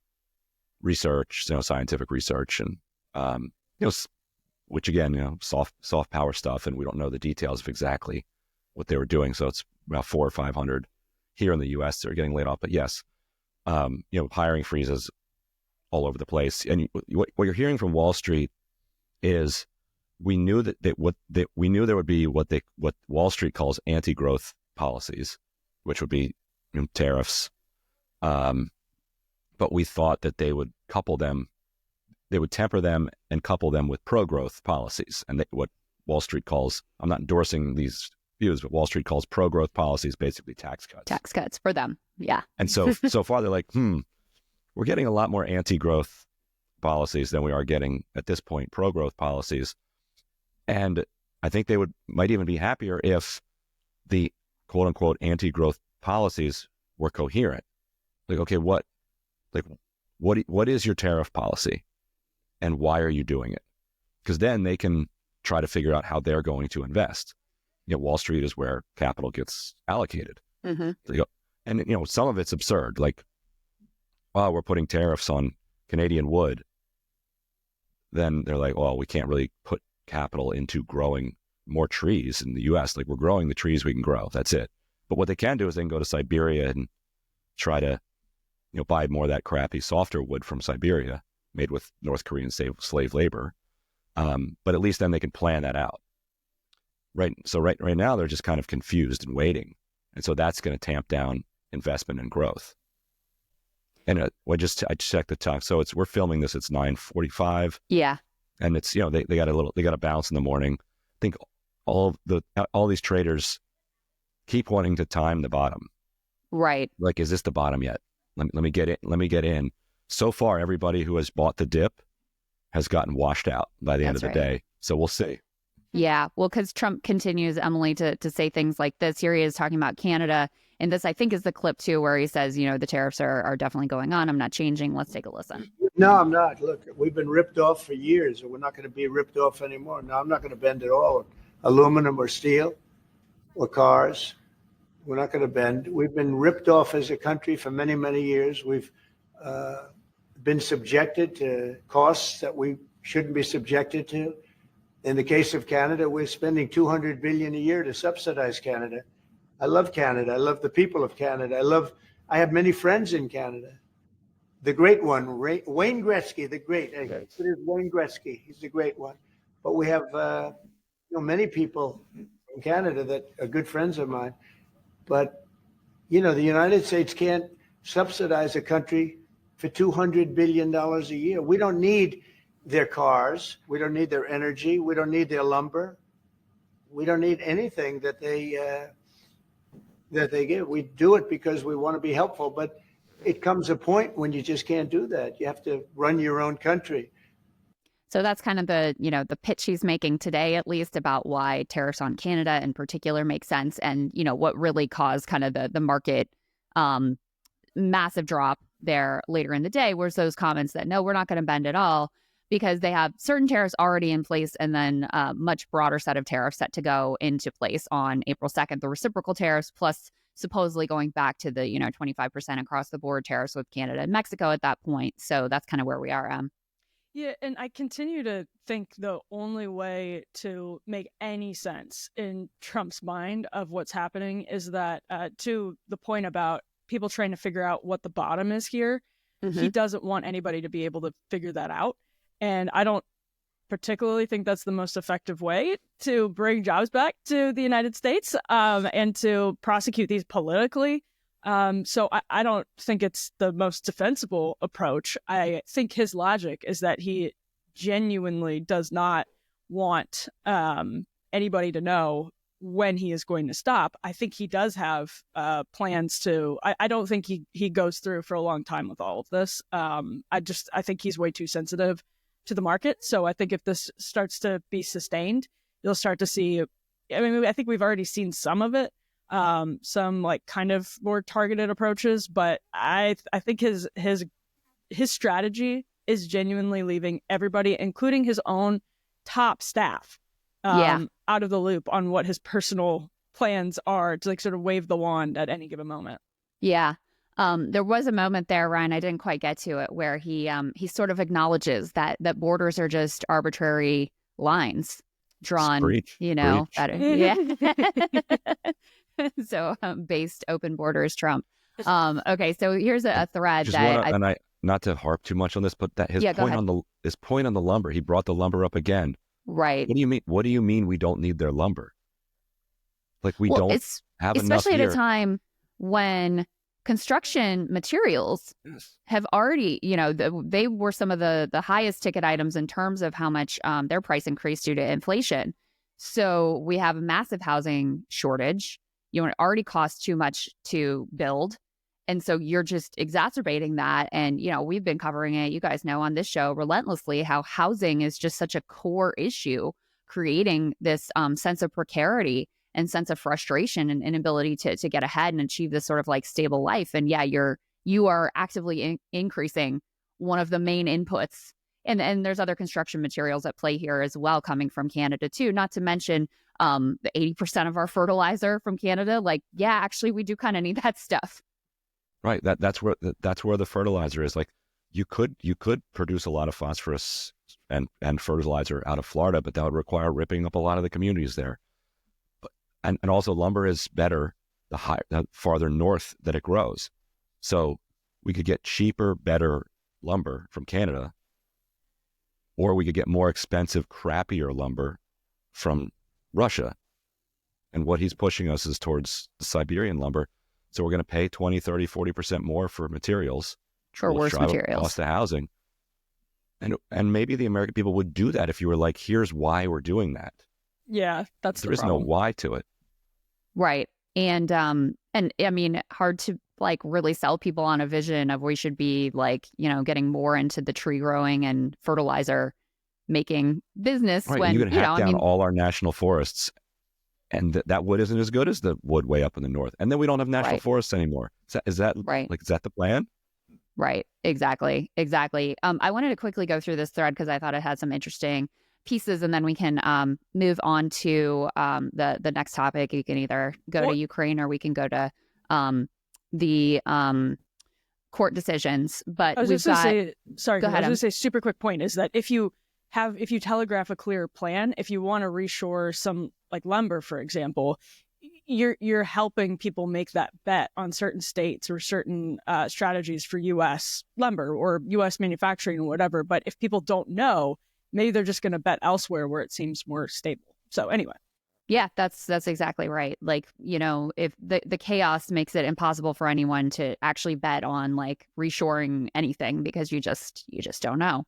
S2: research, scientific research, and which again, soft power stuff, and we don't know the details of exactly what they were doing. So it's about 400 or 500 here in the U.S. that are getting laid off. But yes, hiring freezes all over the place. And what you're hearing from Wall Street is we knew we knew there would be what Wall Street calls anti-growth policies, which would be tariffs. But we thought that they would temper them and couple them with pro-growth policies. And what Wall Street calls, I'm not endorsing these views, but Wall Street calls pro-growth policies basically tax cuts.
S1: Tax cuts for them, yeah.
S2: And so far they're like, we're getting a lot more anti-growth policies than we are getting, at this point, pro-growth policies. And I think they might even be happier if the quote-unquote anti-growth policies were coherent. Like, okay, what is your tariff policy and why are you doing it? Because then they can try to figure out how they're going to invest. Wall Street is where capital gets allocated. Mm-hmm. And some of it's absurd. Like, we're putting tariffs on Canadian wood. Then they're like, we can't really put capital into growing more trees in the U.S. Like, we're growing the trees we can grow. That's it. But what they can do is they can go to Siberia and try to buy more of that crappy softer wood from Siberia made with North Korean slave labor. But at least then they can plan that out. Right. So right now they're just kind of confused and waiting. And so that's going to tamp down investment and growth. And I checked the time. So we're filming this. It's 9:45.
S1: Yeah.
S2: And it's, they got a bounce in the morning. I think all these traders keep wanting to time the bottom.
S1: Right.
S2: Like, is this the bottom yet? Let me get in. Let me get in. So far, everybody who has bought the dip has gotten washed out by the end of the day. So we'll see.
S1: Yeah. Well, because Trump continues, Emily, to say things like this. Here he is talking about Canada. And this, I think, is the clip, too, where he says, the tariffs are definitely going on. I'm not changing. Let's take a listen.
S7: No, I'm not. Look, we've been ripped off for years, and we're not going to be ripped off anymore. No, I'm not going to bend at all. Aluminum or steel or cars. We're not going to bend. We've been ripped off as a country for many, many years. We've been subjected to costs that we shouldn't be subjected to. In the case of Canada, we're spending $200 billion a year to subsidize Canada. I love Canada. I love the people of Canada. I have many friends in Canada. The great one, Wayne Gretzky, the great. It is Wayne Gretzky. He's the great one. But we have many people in Canada that are good friends of mine. But, the United States can't subsidize a country for $200 billion a year. We don't need their cars. We don't need their energy. We don't need their lumber. We don't need anything that they give. We do it because we want to be helpful. But it comes a point when you just can't do that. You have to run your own country.
S1: So that's kind of the pitch he's making today, at least, about why tariffs on Canada in particular make sense. And, what really caused kind of the market massive drop there later in the day was those comments that, no, we're not going to bend at all, because they have certain tariffs already in place and then a much broader set of tariffs set to go into place on April 2nd, the reciprocal tariffs, plus supposedly going back to the, 25% across the board tariffs with Canada and Mexico at that point. So that's kind of where we are.
S5: Yeah, and I continue to think the only way to make any sense in Trump's mind of what's happening is that, to the point about people trying to figure out what the bottom is here, he doesn't want anybody to be able to figure that out. And I don't particularly think that's the most effective way to bring jobs back to the United States and to prosecute these politically. So I don't think it's the most defensible approach. I think his logic is that he genuinely does not want anybody to know when he is going to stop. I think he does have plans to. I don't think he goes through for a long time with all of this. I think he's way too sensitive to the market. So I think if this starts to be sustained, you'll start to see. I think we've already seen some of it. Some like kind of more targeted approaches, but I think his strategy is genuinely leaving everybody, including his own top staff, out of the loop on what his personal plans are to like sort of wave the wand at any given moment.
S1: Yeah. There was a moment there, Ryan, I didn't quite get to it, where he sort of acknowledges that borders are just arbitrary lines drawn,
S2: Breach.
S1: Yeah. So based open borders, Trump. Okay, so here's a thread that
S2: not to harp too much on this, but that his point on the lumber, he brought the lumber up again.
S1: Right.
S2: What do you mean? What do you mean we don't need their lumber? Like we don't have enough
S1: especially
S2: here.
S1: at a time when construction materials have already, they were some of the highest ticket items in terms of how much their price increased due to inflation. So we have a massive housing shortage. It already costs too much to build. And so you're just exacerbating that. And, we've been covering it, you guys know, on this show relentlessly, how housing is just such a core issue, creating this sense of precarity and sense of frustration and inability to get ahead and achieve this sort of like stable life. And yeah, you are actively increasing one of the main inputs. And there's other construction materials at play here as well, coming from Canada too, not to mention the 80% of our fertilizer from Canada. Like, yeah, actually, we do kind of need that stuff.
S2: Right. That's where the fertilizer is. Like you could produce a lot of phosphorus and fertilizer out of Florida, but that would require ripping up a lot of the communities there. And also lumber is better the farther north that it grows. So we could get cheaper, better lumber from Canada, or we could get more expensive, crappier lumber from Russia. And what he's pushing us is towards the Siberian lumber. So we're going to pay 20, 30, 40% more for materials.
S1: For worse materials.
S2: Cost of housing. And maybe the American people would do that if you were like, here's why we're doing that.
S5: Yeah, that's
S2: there is no why to it.
S1: Right. And I mean, hard to like really sell people on a vision of we should be like, getting more into the tree growing and fertilizer making business.
S2: Right.
S1: When
S2: you can hack down all our national forests, and that wood isn't as good as the wood way up in the north. And then we don't have national forests anymore. Is that
S1: right?
S2: Like, is that the plan?
S1: Right. Exactly. I wanted to quickly go through this thread because I thought it had some interesting pieces, and then we can move on to the next topic. You can either go to Ukraine or we can go to the court decisions. But
S5: I was just going to say, super quick point is that if you telegraph a clear plan, if you want to reshore some like lumber, for example, you're helping people make that bet on certain states or certain strategies for U.S. lumber or U.S. manufacturing or whatever. But if people don't know, maybe they're just going to bet elsewhere where it seems more stable. So anyway.
S1: Yeah, that's exactly right. Like, if the chaos makes it impossible for anyone to actually bet on like reshoring anything because you just don't know.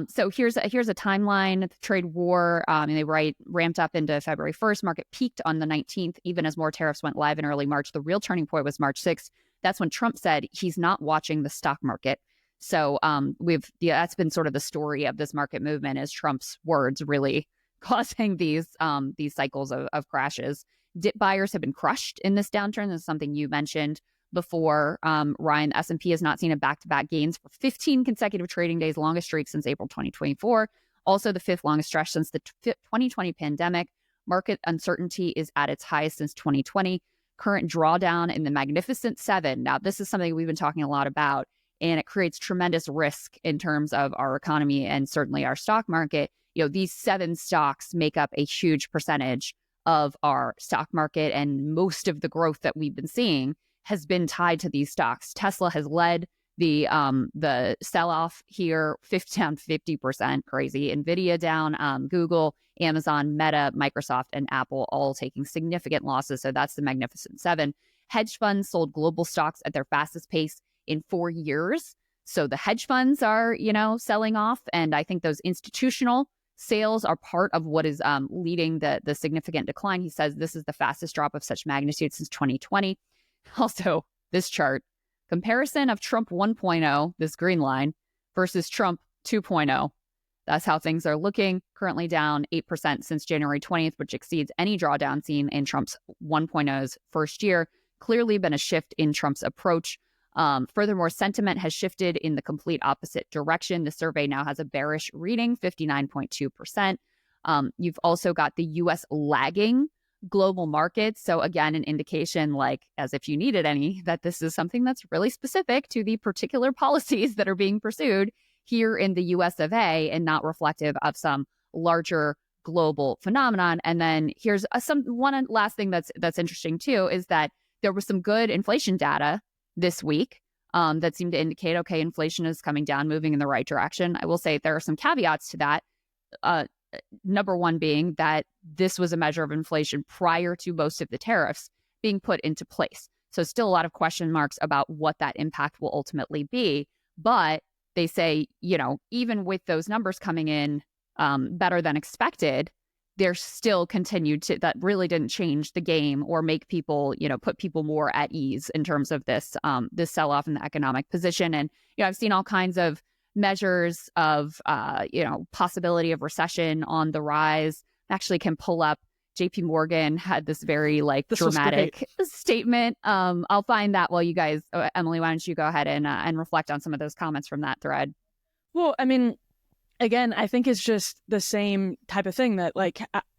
S1: So here's a timeline. The trade war, they ramped up into February 1st. Market peaked on the 19th, even as more tariffs went live in early March. The real turning point was March 6th. That's when Trump said he's not watching the stock market. So that's been sort of the story of this market movement, is Trump's words really causing these cycles of crashes. Dip buyers have been crushed in this downturn. This is something you mentioned before. Ryan, the S&P has not seen a back-to-back gains for 15 consecutive trading days, longest streak since April 2024. Also the fifth longest stretch since the 2020 pandemic. Market uncertainty is at its highest since 2020. Current drawdown in the Magnificent Seven. Now, this is something we've been talking a lot about, and it creates tremendous risk in terms of our economy and certainly our stock market. These 7 stocks make up a huge percentage of our stock market, and most of the growth that we've been seeing has been tied to these stocks. Tesla has led the sell-off here, down 50%, crazy. Nvidia down, Google, Amazon, Meta, Microsoft, and Apple all taking significant losses. So that's the Magnificent Seven. Hedge funds sold global stocks at their fastest pace in 4 years. So the hedge funds are, selling off. And I think those institutional sales are part of what is leading the significant decline. He says this is the fastest drop of such magnitude since 2020. Also, this chart, comparison of Trump 1.0, this green line, versus Trump 2.0. That's how things are looking. Currently down 8% since January 20th, which exceeds any drawdown seen in Trump's 1.0's first year. Clearly been a shift in Trump's approach. Furthermore, sentiment has shifted in the complete opposite direction. The survey now has a bearish reading, 59.2%. You've also got the U.S. lagging global markets. So again, an indication, like as if you needed any, that this is something that's really specific to the particular policies that are being pursued here in the US of A and not reflective of some larger global phenomenon. And then here's one last thing that's interesting too, is that there was some good inflation data this week that seemed to indicate, okay, inflation is coming down, moving in the right direction. I will say there are some caveats to that. Number one being that this was a measure of inflation prior to most of the tariffs being put into place. So still a lot of question marks about what that impact will ultimately be. But they say, even with those numbers coming in better than expected, they're still continued to, that really didn't change the game or make people, put people more at ease in terms of this sell-off in the economic position. And, I've seen all kinds of measures of, possibility of recession on the rise. Actually can pull up, JP Morgan had this very dramatic statement. I'll find that while you guys, Emily, why don't you go ahead and reflect on some of those comments from that thread?
S5: Well, I mean, again, I think it's just the same type of thing that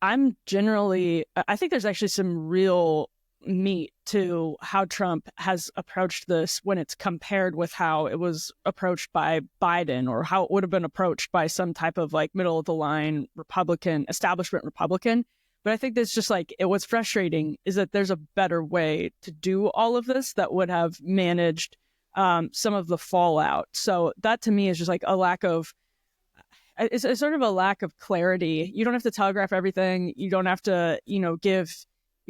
S5: I think there's actually some real meat to how Trump has approached this when it's compared with how it was approached by Biden or how it would have been approached by some type of middle of the line Republican, establishment Republican. But I think that's just what's frustrating is that there's a better way to do all of this that would have managed some of the fallout. So that to me is just a lack of, it's sort of a lack of clarity. You don't have to telegraph everything. You don't have to, you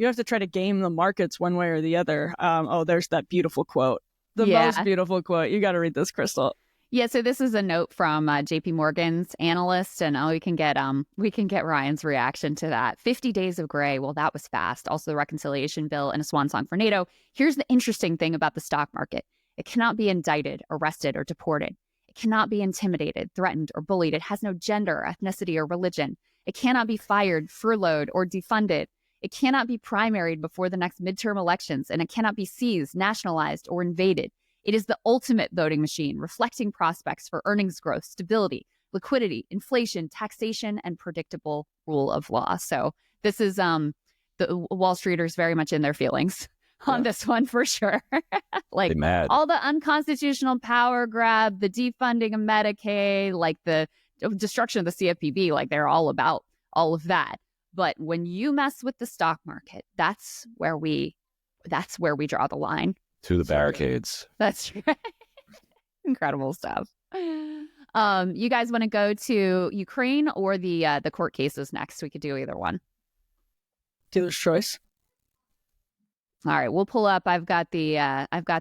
S5: have to try to game the markets one way or the other. There's that beautiful quote. The most beautiful quote. You got to read this, Krystal.
S1: Yeah, so this is a note from JP Morgan's analyst, and we can get Ryan's reaction to that. 50 days of gray. Well, that was fast. Also the reconciliation bill and a swan song for NATO. Here's the interesting thing about the stock market. It cannot be indicted, arrested, or deported. It cannot be intimidated, threatened, or bullied. It has no gender, ethnicity, or religion. It cannot be fired, furloughed, or defunded. It cannot be primaried before the next midterm elections, and it cannot be seized, nationalized, or invaded. It is the ultimate voting machine, reflecting prospects for earnings growth, stability, liquidity, inflation, taxation, and predictable rule of law. So this is the Wall Streeters very much in their feelings on this one for sure.
S2: Mad.
S1: All the unconstitutional power grab, the defunding of Medicaid, the destruction of the CFPB, they're all about all of that. But when you mess with the stock market, that's where we draw the line.
S2: To the barricades.
S1: That's right. Incredible stuff. You guys want to go to Ukraine or the court cases next? We could do either one.
S5: Dealer's choice.
S1: All right, we'll pull up. I've got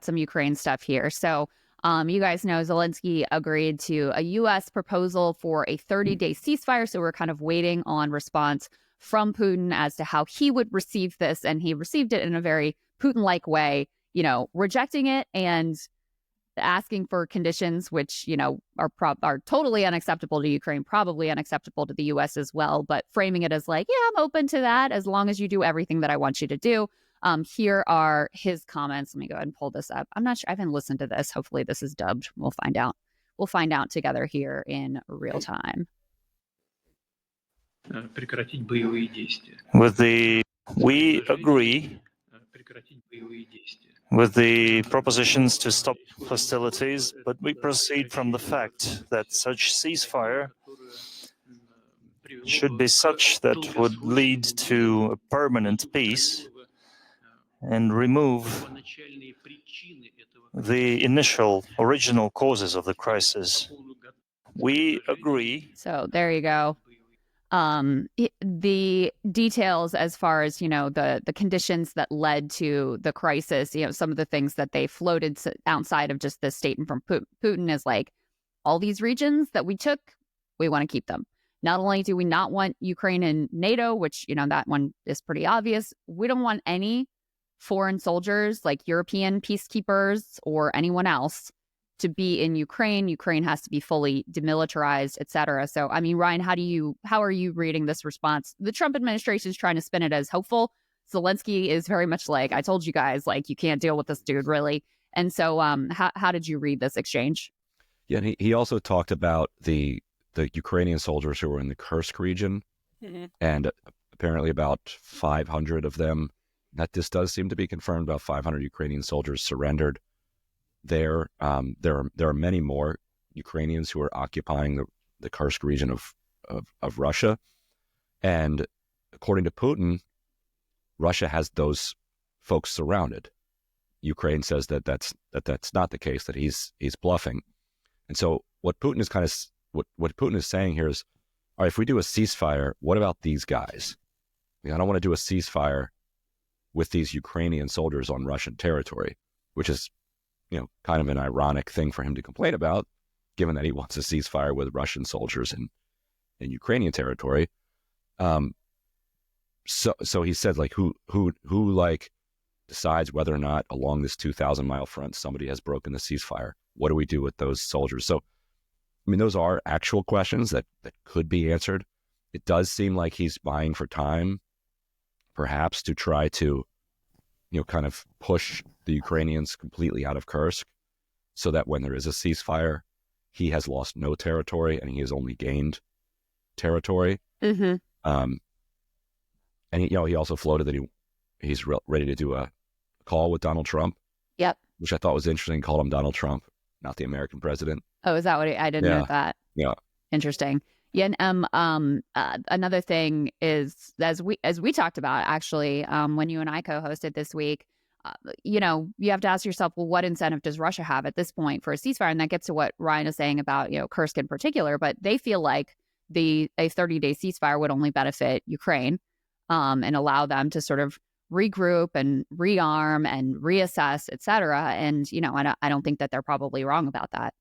S1: some Ukraine stuff here. So you guys know Zelensky agreed to a U.S. proposal for a 30-day ceasefire. So we're kind of waiting on response from Putin as to how he would receive this. And he received it in a very Putin-like way, rejecting it and asking for conditions which, are totally unacceptable to Ukraine, probably unacceptable to the U.S. as well, but framing it as I'm open to that as long as you do everything that I want you to do. Here are his comments. Let me go ahead and pull this up. I'm not sure. I haven't listened to this. Hopefully this is dubbed. We'll find out. We'll find out together here in real time.
S8: We agree with the propositions to stop hostilities, but we proceed from the fact that such ceasefire should be such that would lead to a permanent peace and remove the original causes of the crisis. We agree.
S1: So there you go. The details as far as, the conditions that led to the crisis, some of the things that they floated outside of just this statement from Putin is all these regions that we took, we want to keep them. Not only do we not want Ukraine in NATO, which, that one is pretty obvious, we don't want any foreign soldiers like European peacekeepers or anyone else to be in Ukraine. Ukraine has to be fully demilitarized, et cetera. So, I mean, Ryan, how are you reading this response? The Trump administration is trying to spin it as hopeful. Zelensky is very much I told you guys, you can't deal with this dude, really. And so how did you read this exchange?
S2: Yeah, and he also talked about the Ukrainian soldiers who were in the Kursk region and apparently about 500 of them, that this does seem to be confirmed, about 500 Ukrainian soldiers surrendered there. There are many more Ukrainians who are occupying the Kursk region of Russia. And according to Putin, Russia has those folks surrounded. Ukraine says that that's not the case, that he's bluffing. And so what Putin is what Putin is saying here is, all right, if we do a ceasefire, what about these guys? I don't want to do a ceasefire with these Ukrainian soldiers on Russian territory, which is, kind of an ironic thing for him to complain about, given that he wants a ceasefire with Russian soldiers in Ukrainian territory. So he said, like, who like decides whether or not along this 2,000-mile front somebody has broken the ceasefire? What do we do with those soldiers? So, I mean, those are actual questions that could be answered. It does seem like he's buying for time, perhaps to try to, kind of push the Ukrainians completely out of Kursk, so that when there is a ceasefire, he has lost no territory and he has only gained territory.
S1: Mm-hmm.
S2: And he also floated that he's ready to do a call with Donald Trump.
S1: Yep.
S2: Which I thought was interesting. Called him Donald Trump, not the American president.
S1: Oh, is that what I didn't know that?
S2: Yeah.
S1: Interesting. Yeah. And another thing is, as we talked about, actually, when you and I co-hosted this week, you have to ask yourself, well, what incentive does Russia have at this point for a ceasefire? And that gets to what Ryan is saying about, Kursk in particular, but they feel like a 30-day ceasefire would only benefit Ukraine, and allow them to sort of regroup and rearm and reassess, et cetera. And, I don't think that they're probably wrong about that.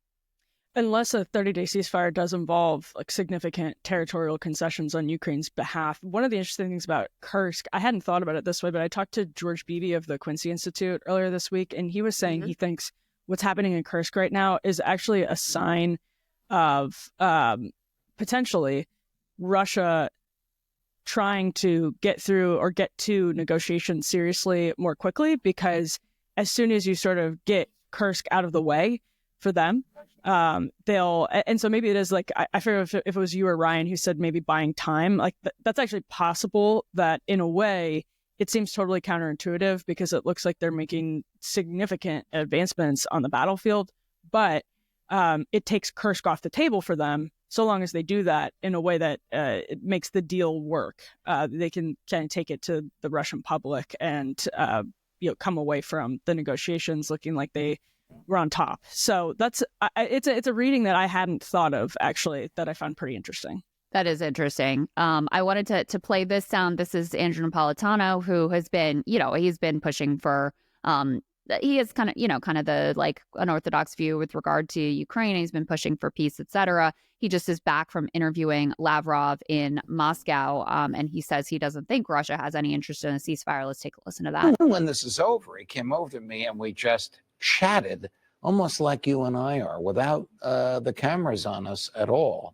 S5: Unless a 30-day ceasefire does involve like significant territorial concessions on Ukraine's behalf. One of the interesting things about Kursk, I hadn't thought about it this way, but I talked to George Beebe of the Quincy Institute earlier this week, and he was saying he thinks what's happening in Kursk right now is actually a sign of potentially Russia trying to get through or get to negotiations seriously more quickly, because as soon as you sort of get Kursk out of the way for them, and so maybe it is like, I forget if it was you or Ryan who said maybe buying time, like that's actually possible. That in a way it seems totally counterintuitive, because it looks like they're making significant advancements on the battlefield, but it takes Kursk off the table for them. So long as they do that in a way that it makes the deal work, they can kind of take it to the Russian public and come away from the negotiations looking like they were on top. So it's a reading that I hadn't thought of, actually, that I found pretty interesting.
S1: That is interesting. I wanted to play this sound. This is Andrew Napolitano, who has been, he's been pushing for. He is kind of the like unorthodox view with regard to Ukraine. He's been pushing for peace, etc. He just is back from interviewing Lavrov in Moscow, and he says he doesn't think Russia has any interest in a ceasefire. Let's take a listen to that.
S9: When this is over, he came over to me and we just chatted, almost like you and I are, without the cameras on us at all.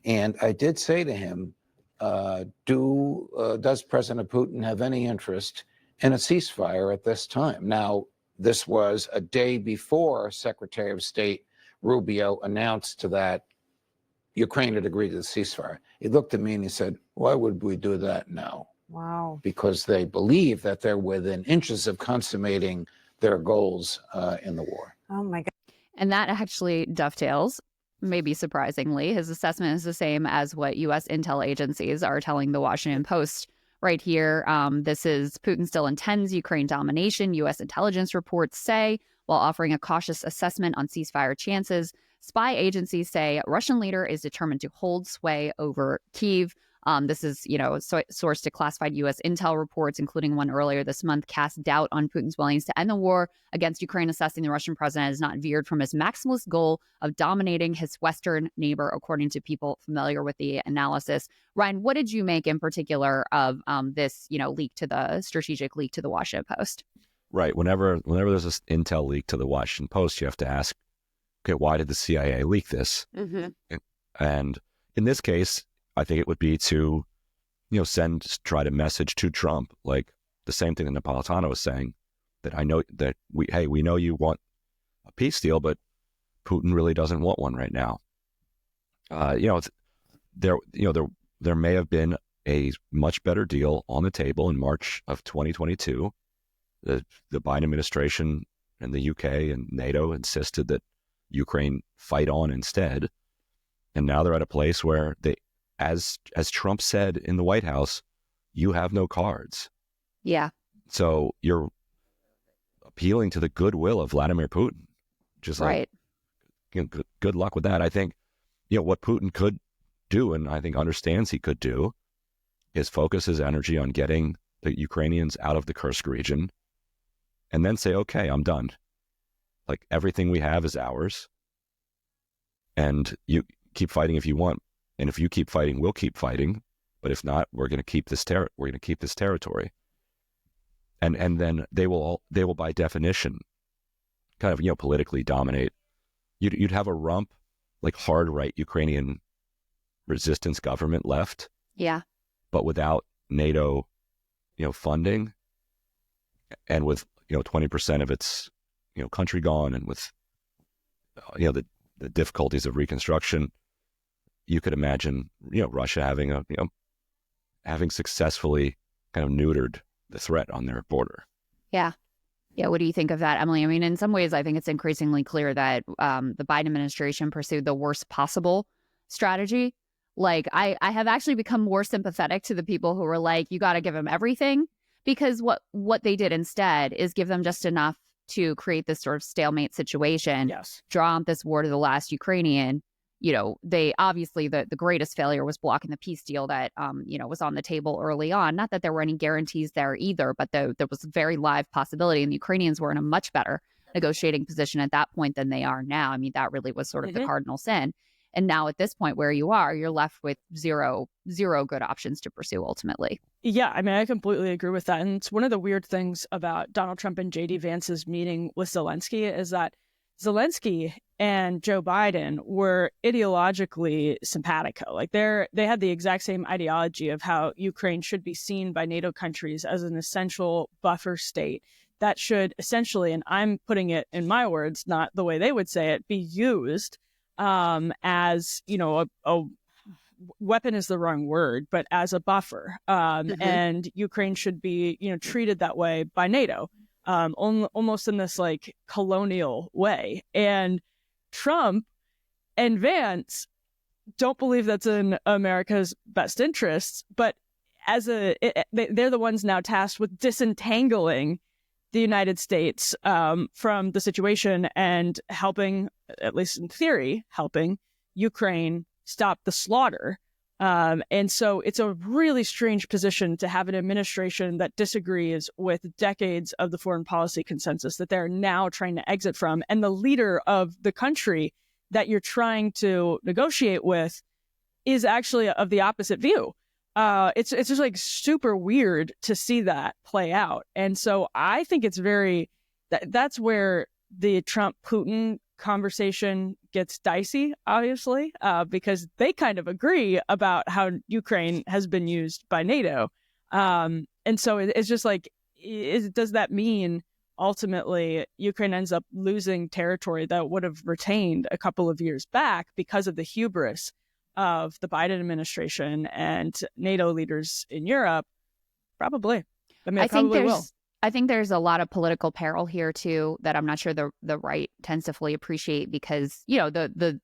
S9: And I did say to him, does President Putin have any interest in a ceasefire at this time? Now, this was a day before Secretary of State Rubio announced that Ukraine had agreed to the ceasefire. He looked at me and he said, why would we do that now?
S10: Wow.
S9: Because they believe that they're within inches of consummating their goals in the war.
S10: Oh, my God.
S1: And that actually dovetails, maybe surprisingly. His assessment is the same as what U.S. intel agencies are telling the Washington Post right here. This is Putin still intends Ukraine domination, U.S. intelligence reports say, while offering a cautious assessment on ceasefire chances. Spy agencies say Russian leader is determined to hold sway over Kyiv. This is, sourced to classified U.S. intel reports, including one earlier this month, cast doubt on Putin's willingness to end the war against Ukraine, assessing the Russian president has not veered from his maximalist goal of dominating his Western neighbor, according to people familiar with the analysis. Ryan, what did you make in particular of this, strategic leak to the Washington Post?
S2: Right. Whenever there's this intel leak to the Washington Post, you have to ask, okay, why did the CIA leak this?
S1: Mm-hmm.
S2: And in this case, I think it would be to, try to message to Trump, like the same thing that Napolitano was saying, that I know that we know you want a peace deal, but Putin really doesn't want one right now. There may have been a much better deal on the table in March of 2022. The Biden administration and the UK and NATO insisted that Ukraine fight on instead. And now they're at a place where they, as Trump said in the White House, you have no cards.
S1: Yeah.
S2: So you're appealing to the goodwill of Vladimir Putin. Just like, good luck with that. I think, what Putin could do, and I think understands he could do, is focus his energy on getting the Ukrainians out of the Kursk region and then say, okay, I'm done. Like, everything we have is ours. And you keep fighting if you want. And if you keep fighting, we'll keep fighting. But if not, we're going to keep this territory. And then they will by definition kind of, politically dominate. You'd have a rump, like hard right Ukrainian resistance government left.
S1: Yeah. But
S2: without NATO, funding, and with 20% of its country gone, and with the difficulties of reconstruction, you could imagine Russia having successfully kind of neutered the threat on their border.
S1: Yeah. Yeah. What do you think of that, Emily? I mean, in some ways, I think it's increasingly clear that the Biden administration pursued the worst possible strategy. Like, I have actually become more sympathetic to the people who were like, you got to give them everything, because what they did instead is give them just enough to create this sort of stalemate situation, draw out this war to the last Ukrainian. They obviously, the greatest failure was blocking the peace deal that, was on the table early on. Not that there were any guarantees there either, but there was a very live possibility, and the Ukrainians were in a much better negotiating position at that point than they are now. I mean, that really was sort of the cardinal sin. And now at this point where you are, you're left with zero good options to pursue ultimately.
S5: Yeah, I mean, I completely agree with that. And it's one of the weird things about Donald Trump and J.D. Vance's meeting with Zelensky is that Zelensky and Joe Biden were ideologically simpatico. Like, they had the exact same ideology of how Ukraine should be seen by NATO countries as an essential buffer state that should essentially, and I'm putting it in my words, not the way they would say it, be used as, a weapon is the wrong word, but as a buffer. And Ukraine should be, treated that way by NATO, almost in this like colonial way. And Trump and Vance don't believe that's in America's best interests, but they're the ones now tasked with disentangling the United States from the situation and helping, at least in theory, helping Ukraine stop the slaughter. And so it's a really strange position to have an administration that disagrees with decades of the foreign policy consensus that they're now trying to exit from. And the leader of the country that you're trying to negotiate with is actually of the opposite view. It's just like super weird to see that play out. And so I think it's that's where the Trump-Putin conversation gets dicey, obviously, because they kind of agree about how Ukraine has been used by NATO. And so it's just like, does that mean ultimately Ukraine ends up losing territory that would have retained a couple of years back because of the hubris of the Biden administration and NATO leaders in Europe? Probably. I mean,
S1: I think there's a lot of political peril here too that I'm not sure the right tends to fully appreciate, because the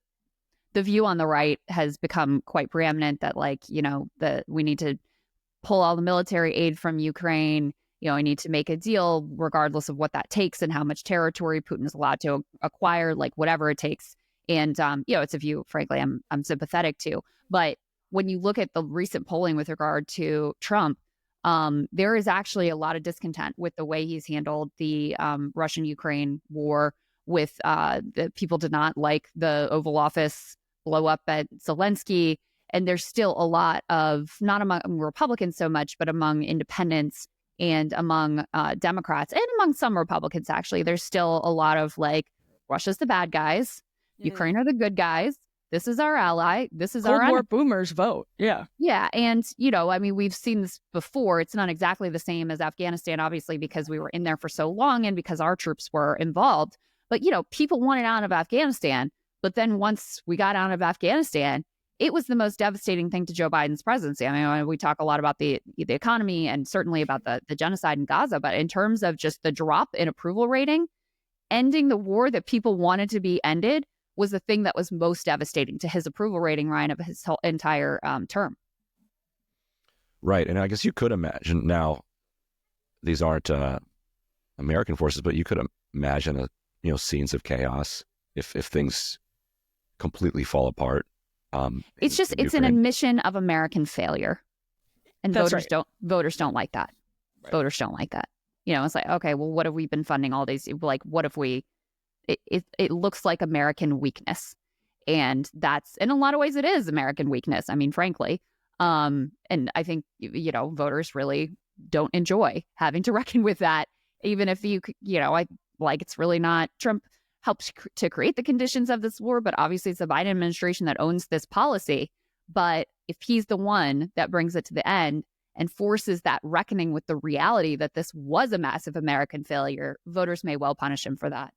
S1: view on the right has become quite preeminent that we need to pull all the military aid from Ukraine. We need to make a deal regardless of what that takes and how much territory Putin is allowed to acquire, like whatever it takes. And it's a view, frankly, I'm sympathetic to. But when you look at the recent polling with regard to Trump, there is actually a lot of discontent with the way he's handled the Russian-Ukraine war. With the people did not like the Oval Office blow up at Zelensky, and there's still a lot of, not among Republicans so much, but among independents and among Democrats and among some Republicans. Actually, there's still a lot of like, Russia's the bad guys, Ukraine are the good guys. This is our ally. This is
S5: Cold
S1: our
S5: War boomers vote. Yeah.
S1: Yeah. And, I mean, we've seen this before. It's not exactly the same as Afghanistan, obviously, because we were in there for so long and because our troops were involved. But, people wanted out of Afghanistan. But then once we got out of Afghanistan, it was the most devastating thing to Joe Biden's presidency. I mean, we talk a lot about the economy and certainly about the genocide in Gaza, but in terms of just the drop in approval rating, ending the war that people wanted to be ended was the thing that was most devastating to his approval rating, Ryan, of his whole entire term.
S2: Right. And I guess you could imagine now, these aren't American forces, but you could imagine scenes of chaos if things completely fall apart.
S1: It's an admission of American failure, and voters don't like that. Right. Voters don't like that. It's like, okay, well, what have we been funding all these? Like, what if it looks like American weakness, and that's in a lot of ways it is American weakness. I mean, frankly, and I think voters really don't enjoy having to reckon with that, even if it's really not Trump helped to create the conditions of this war, but obviously it's the Biden administration that owns this policy. But if he's the one that brings it to the end and forces that reckoning with the reality that this was a massive American failure, voters may well punish him for that.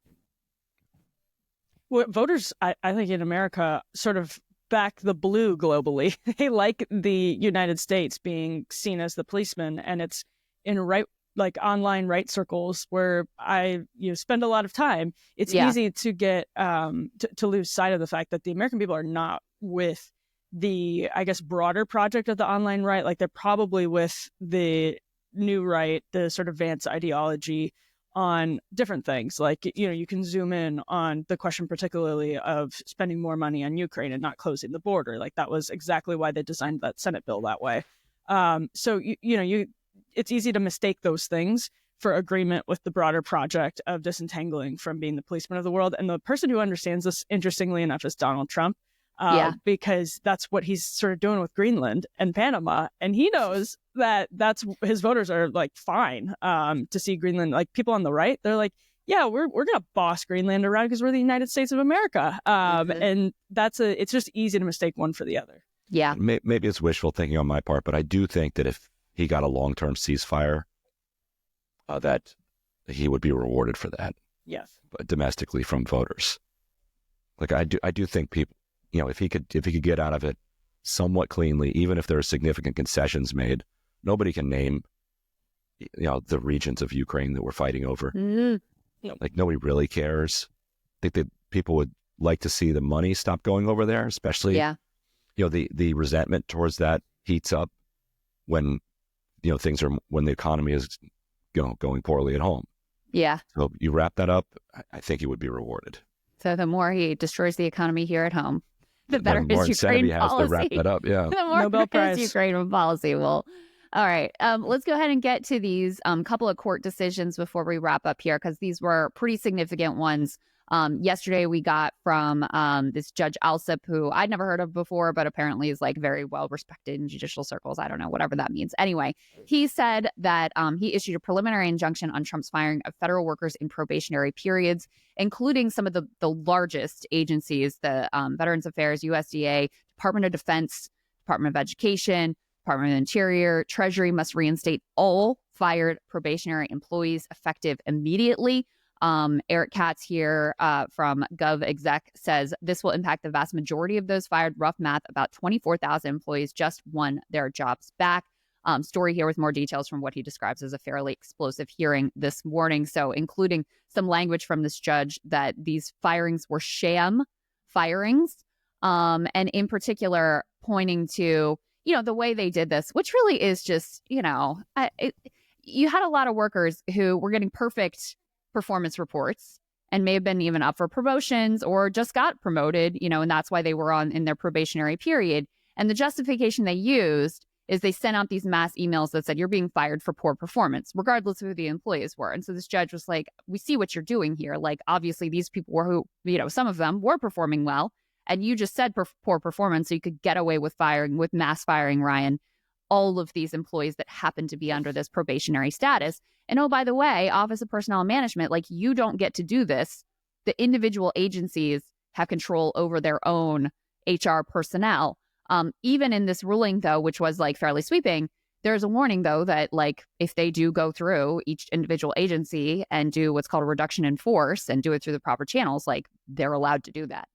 S5: Well, voters, I think in America, sort of back the blue globally. They like the United States being seen as the policeman, and it's in online right circles where I spend a lot of time. It's easy to get to lose sight of the fact that the American people are not with the, I guess, broader project of the online right. Like, they're probably with the new right, the sort of Vance ideology on different things. Like, you can zoom in on the question particularly of spending more money on Ukraine and not closing the border. Like, that was exactly why they designed that Senate bill that way. So it's easy to mistake those things for agreement with the broader project of disentangling from being the policeman of the world. And the person who understands this, interestingly enough, is Donald Trump, because that's what he's sort of doing with Greenland and Panama. And he knows that his voters are like fine to see Greenland. Like, people on the right, they're like, yeah, we're going to boss Greenland around because we're the United States of America. And it's just easy to mistake one for the other.
S1: Yeah.
S2: Maybe it's wishful thinking on my part, but I do think that if he got a long-term ceasefire, that he would be rewarded for that.
S5: Yes.
S2: Domestically from voters. Like, I do think people, if he could get out of it somewhat cleanly, even if there are significant concessions made, nobody can name, the regions of Ukraine that we're fighting over.
S1: Mm-hmm.
S2: Like, nobody really cares. I think that people would like to see the money stop going over there, especially, the resentment towards that heats up when when the economy is going poorly at home.
S1: Yeah.
S2: So you wrap that up, I think he would be rewarded.
S1: So the more he destroys the economy here at home, the better
S2: his Ukraine policy. Has to wrap that up. Yeah.
S1: The more
S5: Nobel Prize.
S1: his Ukraine policy will. All right. Let's go ahead and get to these couple of court decisions before we wrap up here, because these were pretty significant ones. Yesterday we got from this Judge Alsup, who I'd never heard of before, but apparently is like very well respected in judicial circles. I don't know, whatever that means. Anyway, he said that he issued a preliminary injunction on Trump's firing of federal workers in probationary periods, including some of the largest agencies, the Veterans Affairs, USDA, Department of Defense, Department of Education, Department of Interior, Treasury must reinstate all fired probationary employees effective immediately. Eric Katz here from GovExec says this will impact the vast majority of those fired. Rough math, about 24,000 employees just won their jobs back. Story here with more details from what he describes as a fairly explosive hearing this morning. So including some language from this judge that these firings were sham firings, and in particular pointing to, the way they did this, which really is just, you had a lot of workers who were getting perfect performance reports and may have been even up for promotions or just got promoted, and that's why they were in their probationary period. And the justification they used is they sent out these mass emails that said, you're being fired for poor performance, regardless of who the employees were. And so this judge was like, we see what you're doing here. Like, obviously these people were who, some of them were performing well. And you just said poor performance, so you could get away with mass firing, Ryan, all of these employees that happen to be under this probationary status. And oh, by the way, Office of Personnel Management, like, you don't get to do this. The individual agencies have control over their own HR personnel. Even in this ruling, though, which was like fairly sweeping, there's a warning, though, that like if they do go through each individual agency and do what's called a reduction in force and do it through the proper channels, like, they're allowed to do that.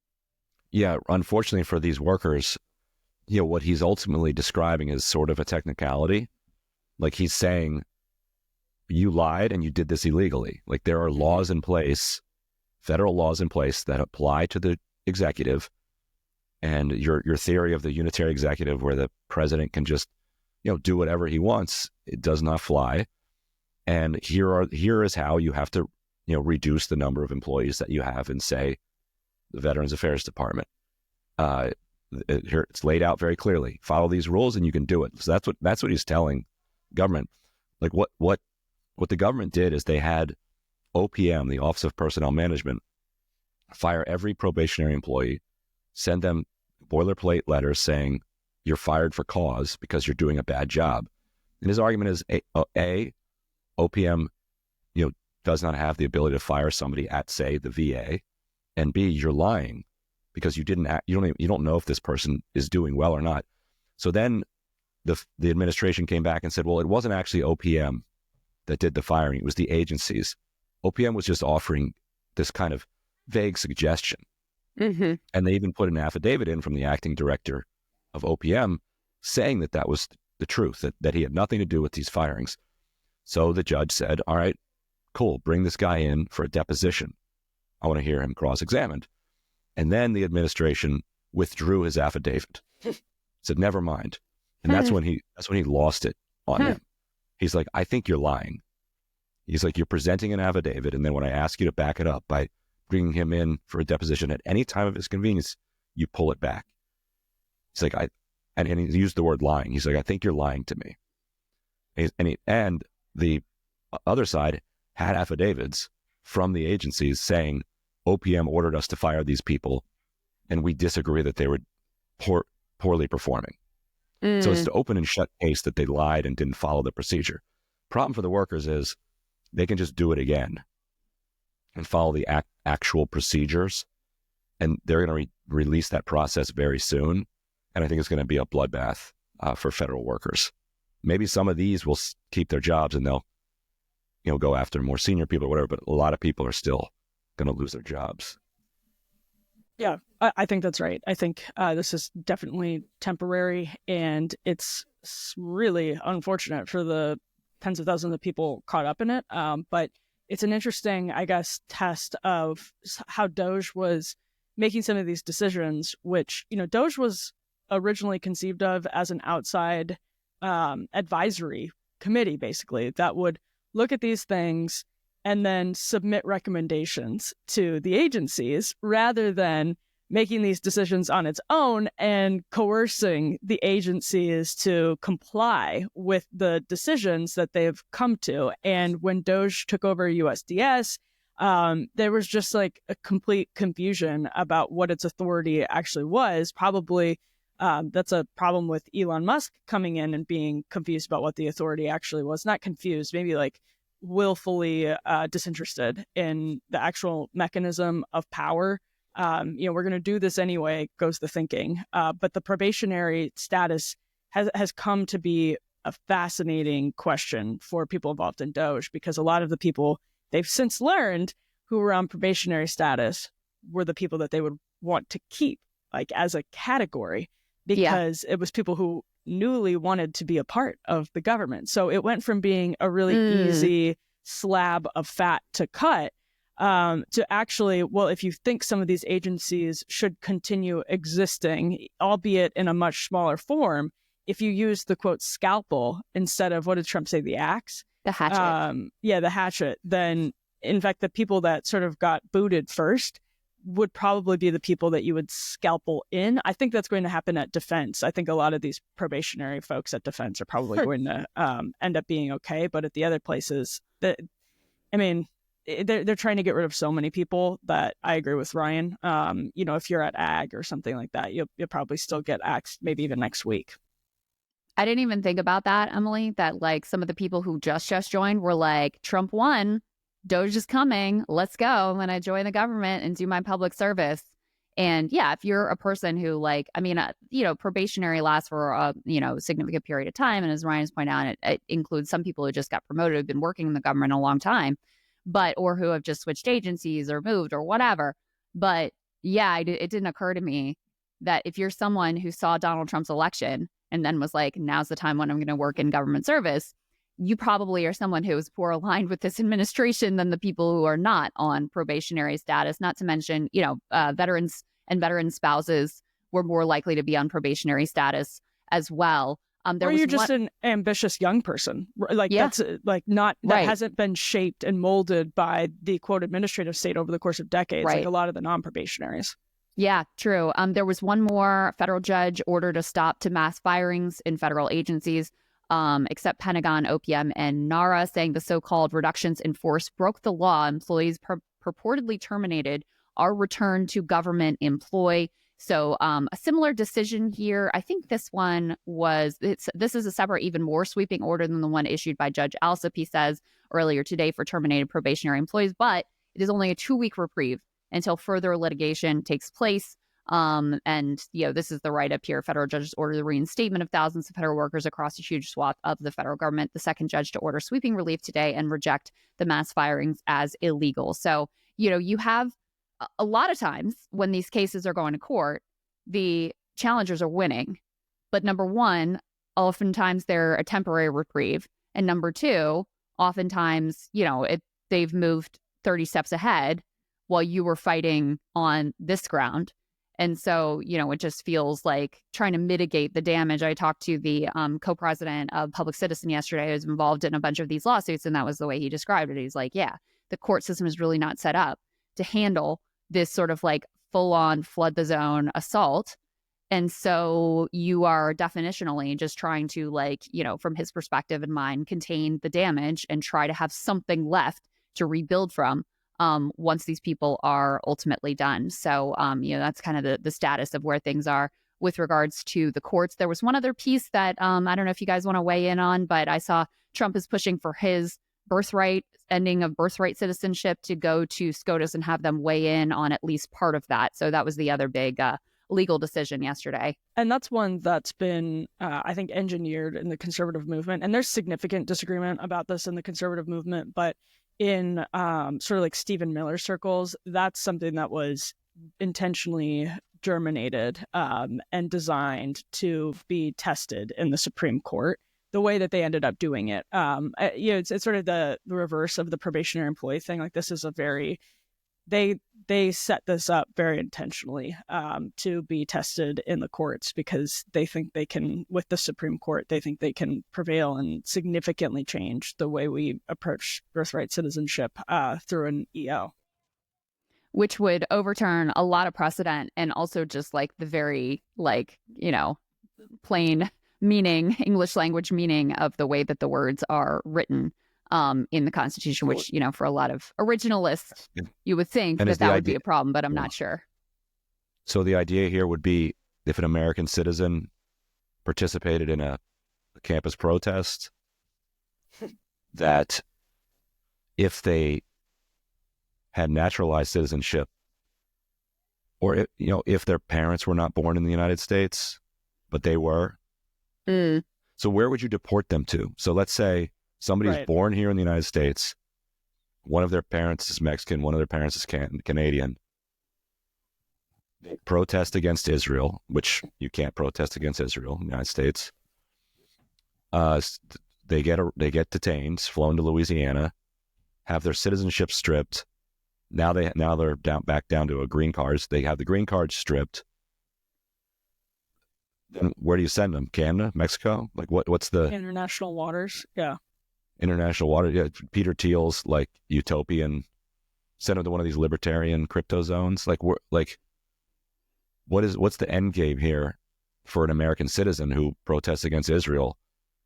S2: Yeah, unfortunately for these workers, what he's ultimately describing is sort of a technicality. Like he's saying, you lied and you did this illegally. Like there are laws in place, federal laws in place that apply to the executive, and your theory of the unitary executive where the president can just, do whatever he wants, it does not fly. And here is how you have to, reduce the number of employees that you have in, say, the Veterans Affairs Department. Here it's laid out very clearly. Follow these rules and you can do it. So that's what he's telling government. Like what the government did is they had OPM, the Office of Personnel Management, fire every probationary employee, send them boilerplate letters saying you're fired for cause because you're doing a bad job. And his argument is A, OPM, does not have the ability to fire somebody at, say, the VA, and B, you're lying because you don't know if this person is doing well or not. So then the administration came back and said, well, it wasn't actually OPM that did the firing. It was the agencies. OPM was just offering this kind of vague suggestion.
S10: Mm-hmm.
S2: And they even put an affidavit in from the acting director of OPM saying that was the truth, that he had nothing to do with these firings. So the judge said, all right, cool, bring this guy in for a deposition. I want to hear him cross-examined. And then the administration withdrew his affidavit. Said, never mind. And that's when he lost it on him. He's like, I think you're lying. He's like, you're presenting an affidavit, and then when I ask you to back it up by bringing him in for a deposition at any time of his convenience, you pull it back. He's like, and he used the word lying. He's like, I think you're lying to me. And the other side had affidavits from the agencies saying OPM ordered us to fire these people, and we disagree that they were poorly performing. So it's an open and shut case that they lied and didn't follow the procedure. Problem for the workers is they can just do it again and follow the actual procedures, and they're going to release that process very soon. And I think it's going to be a bloodbath for federal workers. Maybe some of these will keep their jobs and they'll go after more senior people or whatever, but a lot of people are still going to lose their jobs.
S5: Yeah, I think that's right. I think this is definitely temporary, and it's really unfortunate for the tens of thousands of people caught up in it. But it's an interesting, I guess, test of how DOJ was making some of these decisions, which, DOJ was originally conceived of as an outside advisory committee, basically, that would look at these things and then submit recommendations to the agencies rather than making these decisions on its own and coercing the agencies to comply with the decisions that they've come to. And when DOJ took over USDS, there was just like a complete confusion about what its authority actually was. Probably that's a problem with Elon Musk coming in and being confused about what the authority actually was. Not confused, maybe like willfully disinterested in the actual mechanism of power. We're going to do this anyway, goes the thinking. But the probationary status has come to be a fascinating question for people involved in DOJ, because a lot of the people they've since learned who were on probationary status were the people that they would want to keep, like as a category, because it was people who newly wanted to be a part of the government. So it went from being a really easy slab of fat to cut to actually, well, if you think some of these agencies should continue existing, albeit in a much smaller form, if you use the quote scalpel instead of, what did Trump say, the axe?
S1: The hatchet.
S5: The hatchet. Then, in fact, the people that sort of got booted first would probably be the people that you would scalpel in. I think that's going to happen at defense. I think a lot of these probationary folks at defense are probably going to end up being okay. But at the other places, they're trying to get rid of so many people that I agree with Ryan. If you're at ag or something like that, you'll probably still get axed maybe even next week.
S1: I didn't even think about that, Emily, that like some of the people who just joined were like, Trump won, DOJ is coming, let's go. I'm going to join the government and do my public service. And yeah, if you're a person who probationary lasts for a, significant period of time. And as Ryan's pointed out, it includes some people who just got promoted, who've been working in the government a long time, or who have just switched agencies or moved or whatever. But yeah, it didn't occur to me that if you're someone who saw Donald Trump's election and then was like, now's the time when I'm going to work in government service, you probably are someone who is more aligned with this administration than the people who are not on probationary status, not to mention, veterans and veteran spouses were more likely to be on probationary status as well.
S5: Or you're just an ambitious young person, that's that hasn't been shaped and molded by the quote administrative state over the course of decades, like a lot of the non-probationaries.
S1: Yeah, true. There was one more federal judge ordered a stop to mass firings in federal agencies, except Pentagon, OPM, and NARA, saying the so-called reductions in force broke the law. Employees purportedly terminated are returned to government employ. So a similar decision here. I think this is a separate, even more sweeping order than the one issued by Judge Alsup, he says, earlier today for terminated probationary employees. But it is only a 2-week reprieve until further litigation takes place. This is the write-up here. Federal judges order the reinstatement of thousands of federal workers across a huge swath of the federal government. The second judge to order sweeping relief today and reject the mass firings as illegal. So, you have a lot of times when these cases are going to court, the challengers are winning. But number one, oftentimes they're a temporary reprieve. And number two, oftentimes, they've moved 30 steps ahead while you were fighting on this ground. And so, it just feels like trying to mitigate the damage. I talked to the co-president of Public Citizen yesterday, who's involved in a bunch of these lawsuits, and that was the way he described it. He's like, yeah, the court system is really not set up to handle this sort of like full-on flood the zone assault. And so you are definitionally just trying to, from his perspective and mine, contain the damage and try to have something left to rebuild from once these people are ultimately done. So, that's kind of the status of where things are with regards to the courts. There was one other piece that I don't know if you guys want to weigh in on, but I saw Trump is pushing for his ending of birthright citizenship to go to SCOTUS and have them weigh in on at least part of that. So that was the other big legal decision yesterday.
S5: And that's one that's been, I think, engineered in the conservative movement. And there's significant disagreement about this in the conservative movement. But in sort of like Stephen Miller circles, that's something that was intentionally germinated and designed to be tested in the Supreme Court. The way that they ended up doing it, it's sort of the reverse of the probationary employee thing. Like, this is they set this up very intentionally to be tested in the courts because they think they can, with the Supreme Court, they think they can prevail and significantly change the way we approach birthright citizenship through an EO.
S1: Which would overturn a lot of precedent and also just like the very plain meaning, English language meaning of the way that the words are written in the Constitution, which, for a lot of originalists, you would think that would be a problem, but I'm not sure.
S2: So the idea here would be if an American citizen participated in a campus protest, that if they had naturalized citizenship, or if their parents were not born in the United States, but they were, so where would you deport them to? So let's say somebody's born here in the United States. One of their parents is Mexican. One of their parents is Canadian. They protest against Israel, which you can't protest against Israel in the United States. They get detained, flown to Louisiana, have their citizenship stripped. Now they're back down to a green cards. They have the green cards stripped. Then where do you send them? Canada, Mexico? Like what's the
S5: international waters? Yeah,
S2: international water. Yeah, Peter Thiel's like utopian. Send them to one of these libertarian crypto zones. What's the end game here for an American citizen who protests against Israel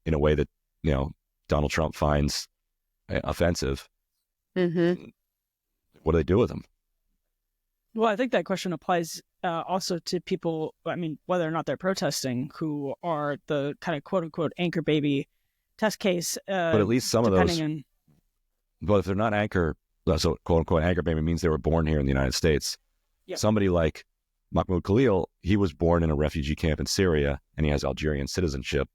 S2: in a way that Donald Trump finds offensive?
S1: Mm-hmm.
S2: What do they do with them?
S5: Well, I think that question applies also to people, whether or not they're protesting, who are the kind of quote-unquote anchor baby test case.
S2: But at least some of those, but if they're not anchor, so quote-unquote anchor baby means they were born here in the United States.
S5: Yep.
S2: Somebody like Mahmoud Khalil, he was born in a refugee camp in Syria, and he has Algerian citizenship.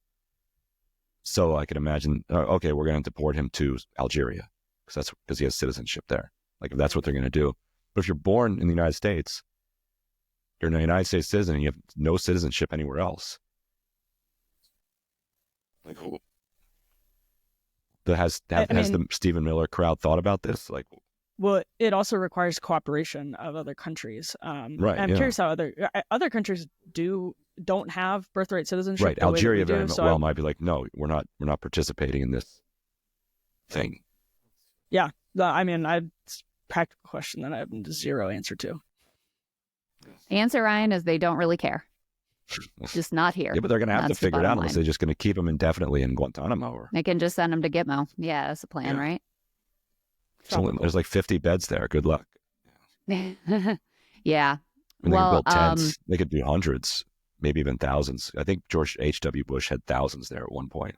S2: So I can imagine, okay, we're going to deport him to Algeria because he has citizenship there. Like if that's what they're going to do. But if you're born in the United States, You're a United States citizen and you have no citizenship anywhere else. Like, who? Has the Stephen Miller crowd thought about this? Like,
S5: well, it also requires cooperation of other countries.
S2: Right.
S5: I'm curious how other countries don't have birthright citizenship.
S2: Right. Algeria very well might be like, no, we're not participating in this thing.
S5: Yeah. It's a practical question that I have zero answer to.
S1: The answer, Ryan, is they don't really care. Just not here.
S2: Yeah, but they're going to have to figure it out unless
S1: line.
S2: they're just going to keep them indefinitely in Guantanamo. Or...
S1: They can just send them to Gitmo. Yeah, that's the plan, right?
S2: There's like 50 beds there. Good luck.
S1: Yeah.
S2: I mean, they could build tents. They could do hundreds, maybe even thousands. I think George H.W. Bush had thousands there at one point.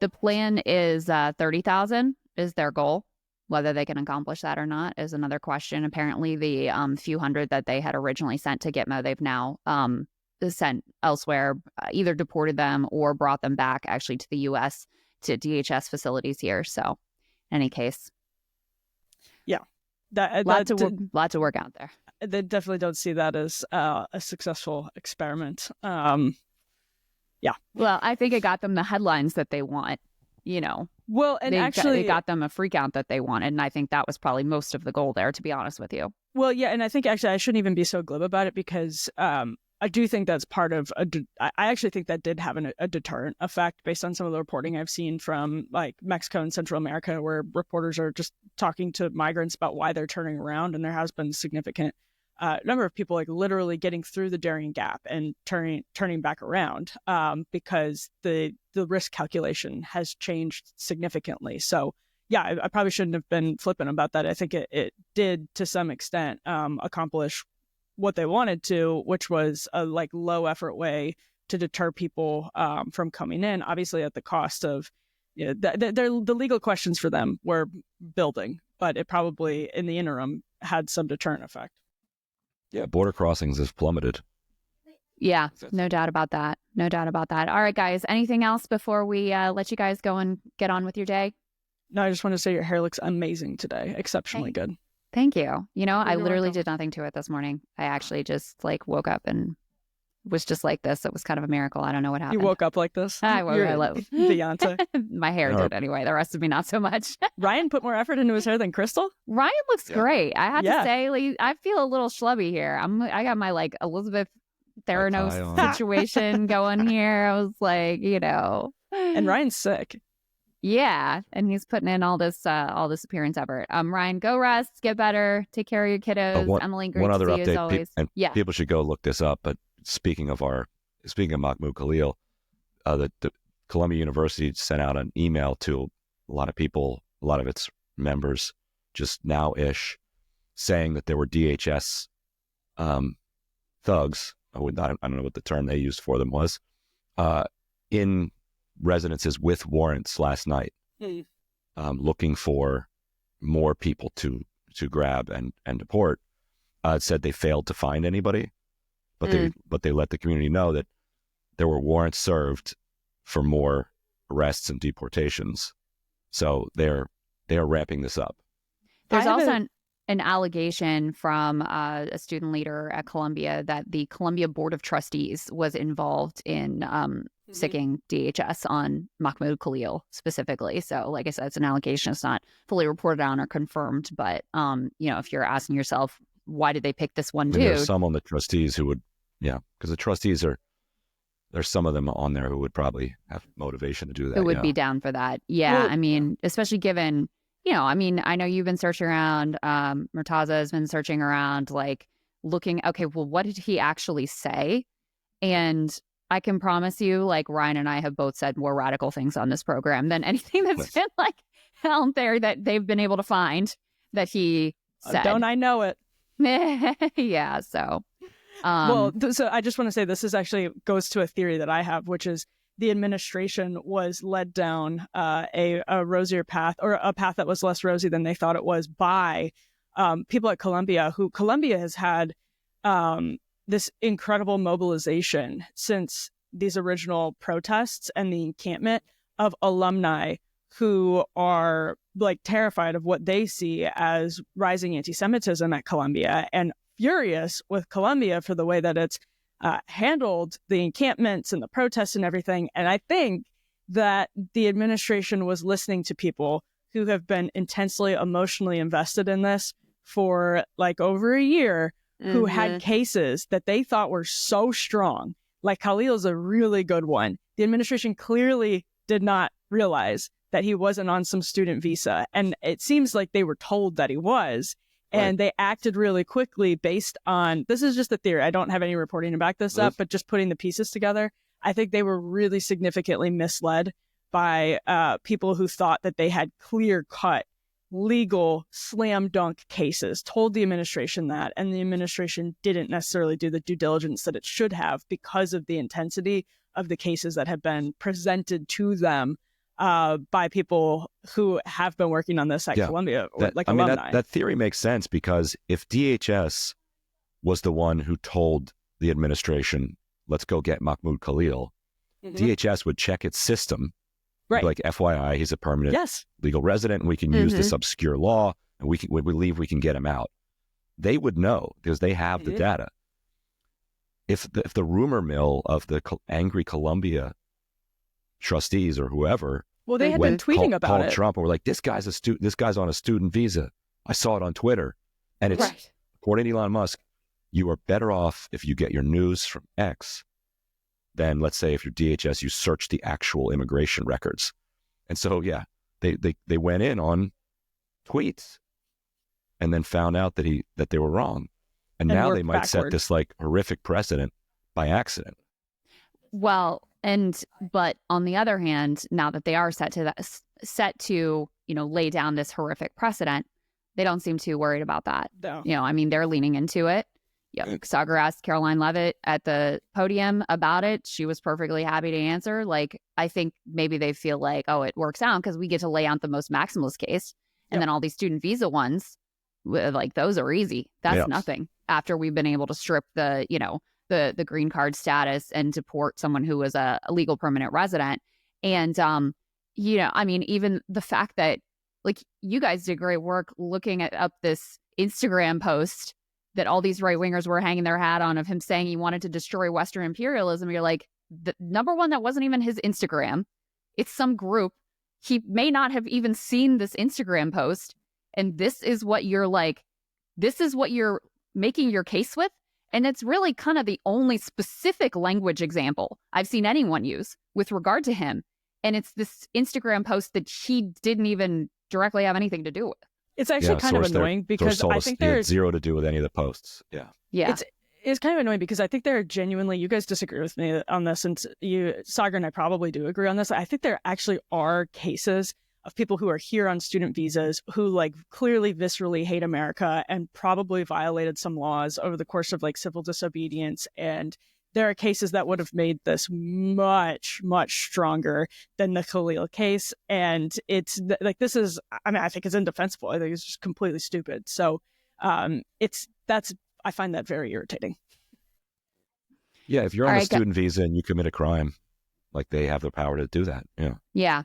S1: The plan is 30,000 is their goal. Whether they can accomplish that or not is another question. Apparently, the few hundred that they had originally sent to Gitmo, they've now sent elsewhere, either deported them or brought them back actually to the U.S. to DHS facilities here. So, in any case,
S5: yeah,
S1: lot to work out there.
S5: They definitely don't see that as a successful experiment. Yeah.
S1: Well, I think it got them the headlines that they want.
S5: Well, and
S1: it got them a freak out that they wanted, and I think that was probably most of the goal there, to be honest with you.
S5: Well, yeah, and I think actually I shouldn't even be so glib about it because I do think that's part of I actually think that did have a deterrent effect based on some of the reporting I've seen from like Mexico and Central America, where reporters are just talking to migrants about why they're turning around, and there has been significant number of people like literally getting through the Darien Gap and turning back around because the risk calculation has changed significantly. So yeah, I probably shouldn't have been flippant about that. I think it did to some extent accomplish what they wanted to, which was a like low effort way to deter people from coming in, obviously at the cost of the legal questions for them were building, but it probably in the interim had some deterrent effect.
S2: Yeah, border crossings have plummeted.
S1: Yeah, no doubt about that. No doubt about that. All right, guys, anything else before we let you guys go and get on with your day?
S5: No, I just want to say your hair looks amazing today. Exceptionally good.
S1: Thank you. I literally did nothing to it this morning. I actually just woke up and was just like this. It was kind of a miracle. I don't know what happened.
S5: You woke up like this?
S1: I love
S5: Beyonce.
S1: My hair did anyway. The rest of me, not so much.
S5: Ryan put more effort into his hair than Krystal?
S1: Ryan looks great. I have to say, I feel a little schlubby here. I got my Elizabeth Theranos situation going here. I was like,
S5: And Ryan's sick.
S1: Yeah, and he's putting in all this appearance effort. Ryan, go rest, get better, take care of your kiddos. Emily, great
S2: one
S1: to
S2: other
S1: see you
S2: update,
S1: as always.
S2: People should go look this up. But speaking of Mahmoud Khalil, the Columbia University sent out an email to a lot of people, a lot of its members, just now-ish, saying that there were DHS thugs. I don't know what the term they used for them was, in residences with warrants last night, looking for more people to grab and deport. It said they failed to find anybody, but they let the community know that there were warrants served for more arrests and deportations. So they are ramping this up.
S1: There's also an allegation from a student leader at Columbia that the Columbia Board of Trustees was involved in sicking DHS on Mahmoud Khalil specifically. So like I said, it's an allegation. It's not fully reported on or confirmed, but if you're asking yourself, why did they pick this one dude?
S2: There's some on the trustees who would, because the trustees there's some of them on there who would probably have motivation to do that.
S1: Who would be down for that. Yeah. Well, especially given, I know you've been searching around, Murtaza has been searching around, looking, okay, well, what did he actually say? And I can promise you, Ryan and I have both said more radical things on this program than anything that's been out there that they've been able to find that he said.
S5: Don't I know it?
S1: Yeah. So,
S5: so I just want to say this actually goes to a theory that I have, which is the administration was led down a rosier path, or a path that was less rosy than they thought it was, by people at Columbia, who Columbia has had this incredible mobilization since these original protests and the encampment of alumni who are terrified of what they see as rising anti-Semitism at Columbia and furious with Colombia for the way that it's handled the encampments and the protests and everything. And I think that the administration was listening to people who have been intensely emotionally invested in this for like over a year, who had cases that they thought were so strong. Like Khalil's a really good one. The administration clearly did not realize that he wasn't on some student visa. And it seems like they were told that he was. And they acted really quickly based on, this is just a theory. I don't have any reporting to back this up, but just putting the pieces together. I think they were really significantly misled by people who thought that they had clear-cut, legal, slam dunk cases, told the administration that, and the administration didn't necessarily do the due diligence that it should have because of the intensity of the cases that have been presented to them by people who have been working on this at Columbia, or alumni.
S2: That theory makes sense, because if DHS was the one who told the administration, let's go get Mahmoud Khalil, DHS would check its system. Right. Like, FYI, he's a permanent legal resident, and we can use this obscure law, and we believe we can get him out. They would know because they have the data. If the rumor mill of the angry Columbia trustees or whoever,
S5: well, they had been tweeting about it.
S2: Trump, and we're like, this guy's on a student visa. I saw it on Twitter, and it's according to Elon Musk, you are better off if you get your news from X than, let's say, if you're DHS, you search the actual immigration records. And so, they went in on tweets and then found out that they were wrong. And now they might set this like horrific precedent by accident.
S1: Well, but on the other hand, now that they are set to lay down this horrific precedent, they don't seem too worried about that.
S5: No.
S1: They're leaning into it. Sagar asked Caroline Leavitt at the podium about it. She was perfectly happy to answer. Like, I think maybe they feel like, oh, it works out because we get to lay out the most maximalist case. And then all these student visa ones, like, those are easy. That's nothing after we've been able to strip the green card status and deport someone who was a legal permanent resident. And, even the fact that, like, you guys did great work looking up this Instagram post that all these right-wingers were hanging their hat on, of him saying he wanted to destroy Western imperialism. You're like, the number one, that wasn't even his Instagram. It's some group. He may not have even seen this Instagram post. And this is what you're making your case with. And it's really kind of the only specific language example I've seen anyone use with regard to him. And it's this Instagram post that he didn't even directly have anything to do with.
S5: It's actually kind of annoying because I think there's
S2: zero to do with any of the posts.
S1: Yeah.
S5: It's kind of annoying because I think there are genuinely, you guys disagree with me on this, and Sagar and I probably do agree on this. I think there actually are cases of people who are here on student visas who, like, clearly viscerally hate America and probably violated some laws over the course of, like, civil disobedience. And there are cases that would have made this much, much stronger than the Khalil case. And it's like, I think it's indefensible. I think it's just completely stupid. So I find that very irritating.
S2: Yeah. If you're on a student visa and you commit a crime, like, they have the power to do that. Yeah.
S1: Yeah.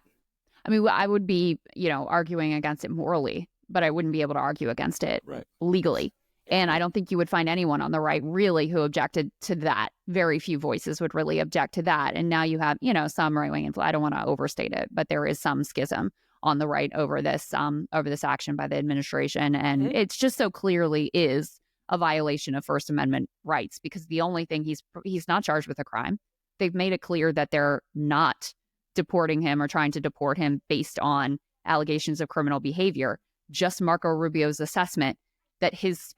S1: I mean, I would be, arguing against it morally, but I wouldn't be able to argue against it legally. And I don't think you would find anyone on the right really who objected to that. Very few voices would really object to that. And now you have, some right-wing influence. I don't want to overstate it, but there is some schism on the right over this action by the administration. And it's just so clearly is a violation of First Amendment rights, because the only thing he's not charged with a crime. They've made it clear that they're not deporting him or trying to deport him based on allegations of criminal behavior. Just Marco Rubio's assessment that his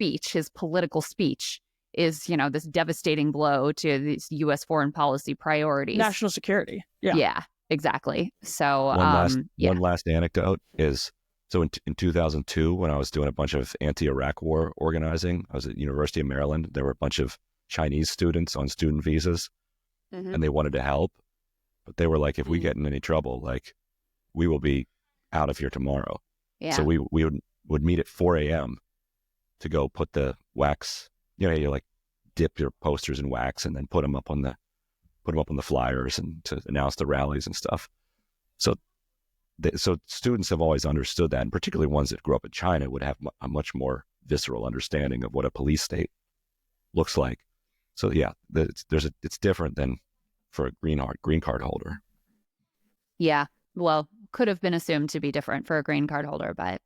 S1: political speech is, this devastating blow to these U.S. foreign policy priorities.
S5: National security.
S1: Yeah, exactly. So
S2: one last anecdote is, so in 2002, when I was doing a bunch of anti-Iraq war organizing, I was at University of Maryland. There were a bunch of Chinese students on student visas, and they wanted to help. But they were like, if we get in any trouble, like, we will be out of here tomorrow. Yeah. So we would meet at 4 a.m. to go put the wax, you like dip your posters in wax and then put them up on the flyers and to announce the rallies and stuff. So students have always understood that, and particularly ones that grew up in China would have a much more visceral understanding of what a police state looks like. So yeah, it's different than for a green card holder.
S1: Yeah, well, could have been assumed to be different for a green card holder, but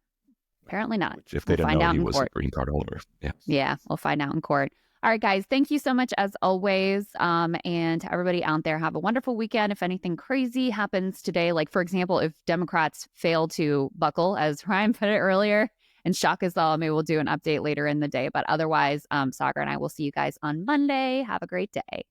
S1: apparently not.
S2: Which if they didn't know he was a green card holder. Yeah,
S1: we'll find out in court. All right, guys, thank you so much as always. And to everybody out there, have a wonderful weekend. If anything crazy happens today, like, for example, if Democrats fail to buckle, as Ryan put it earlier, and shock us all, maybe we'll do an update later in the day. But otherwise, Sagar and I will see you guys on Monday. Have a great day.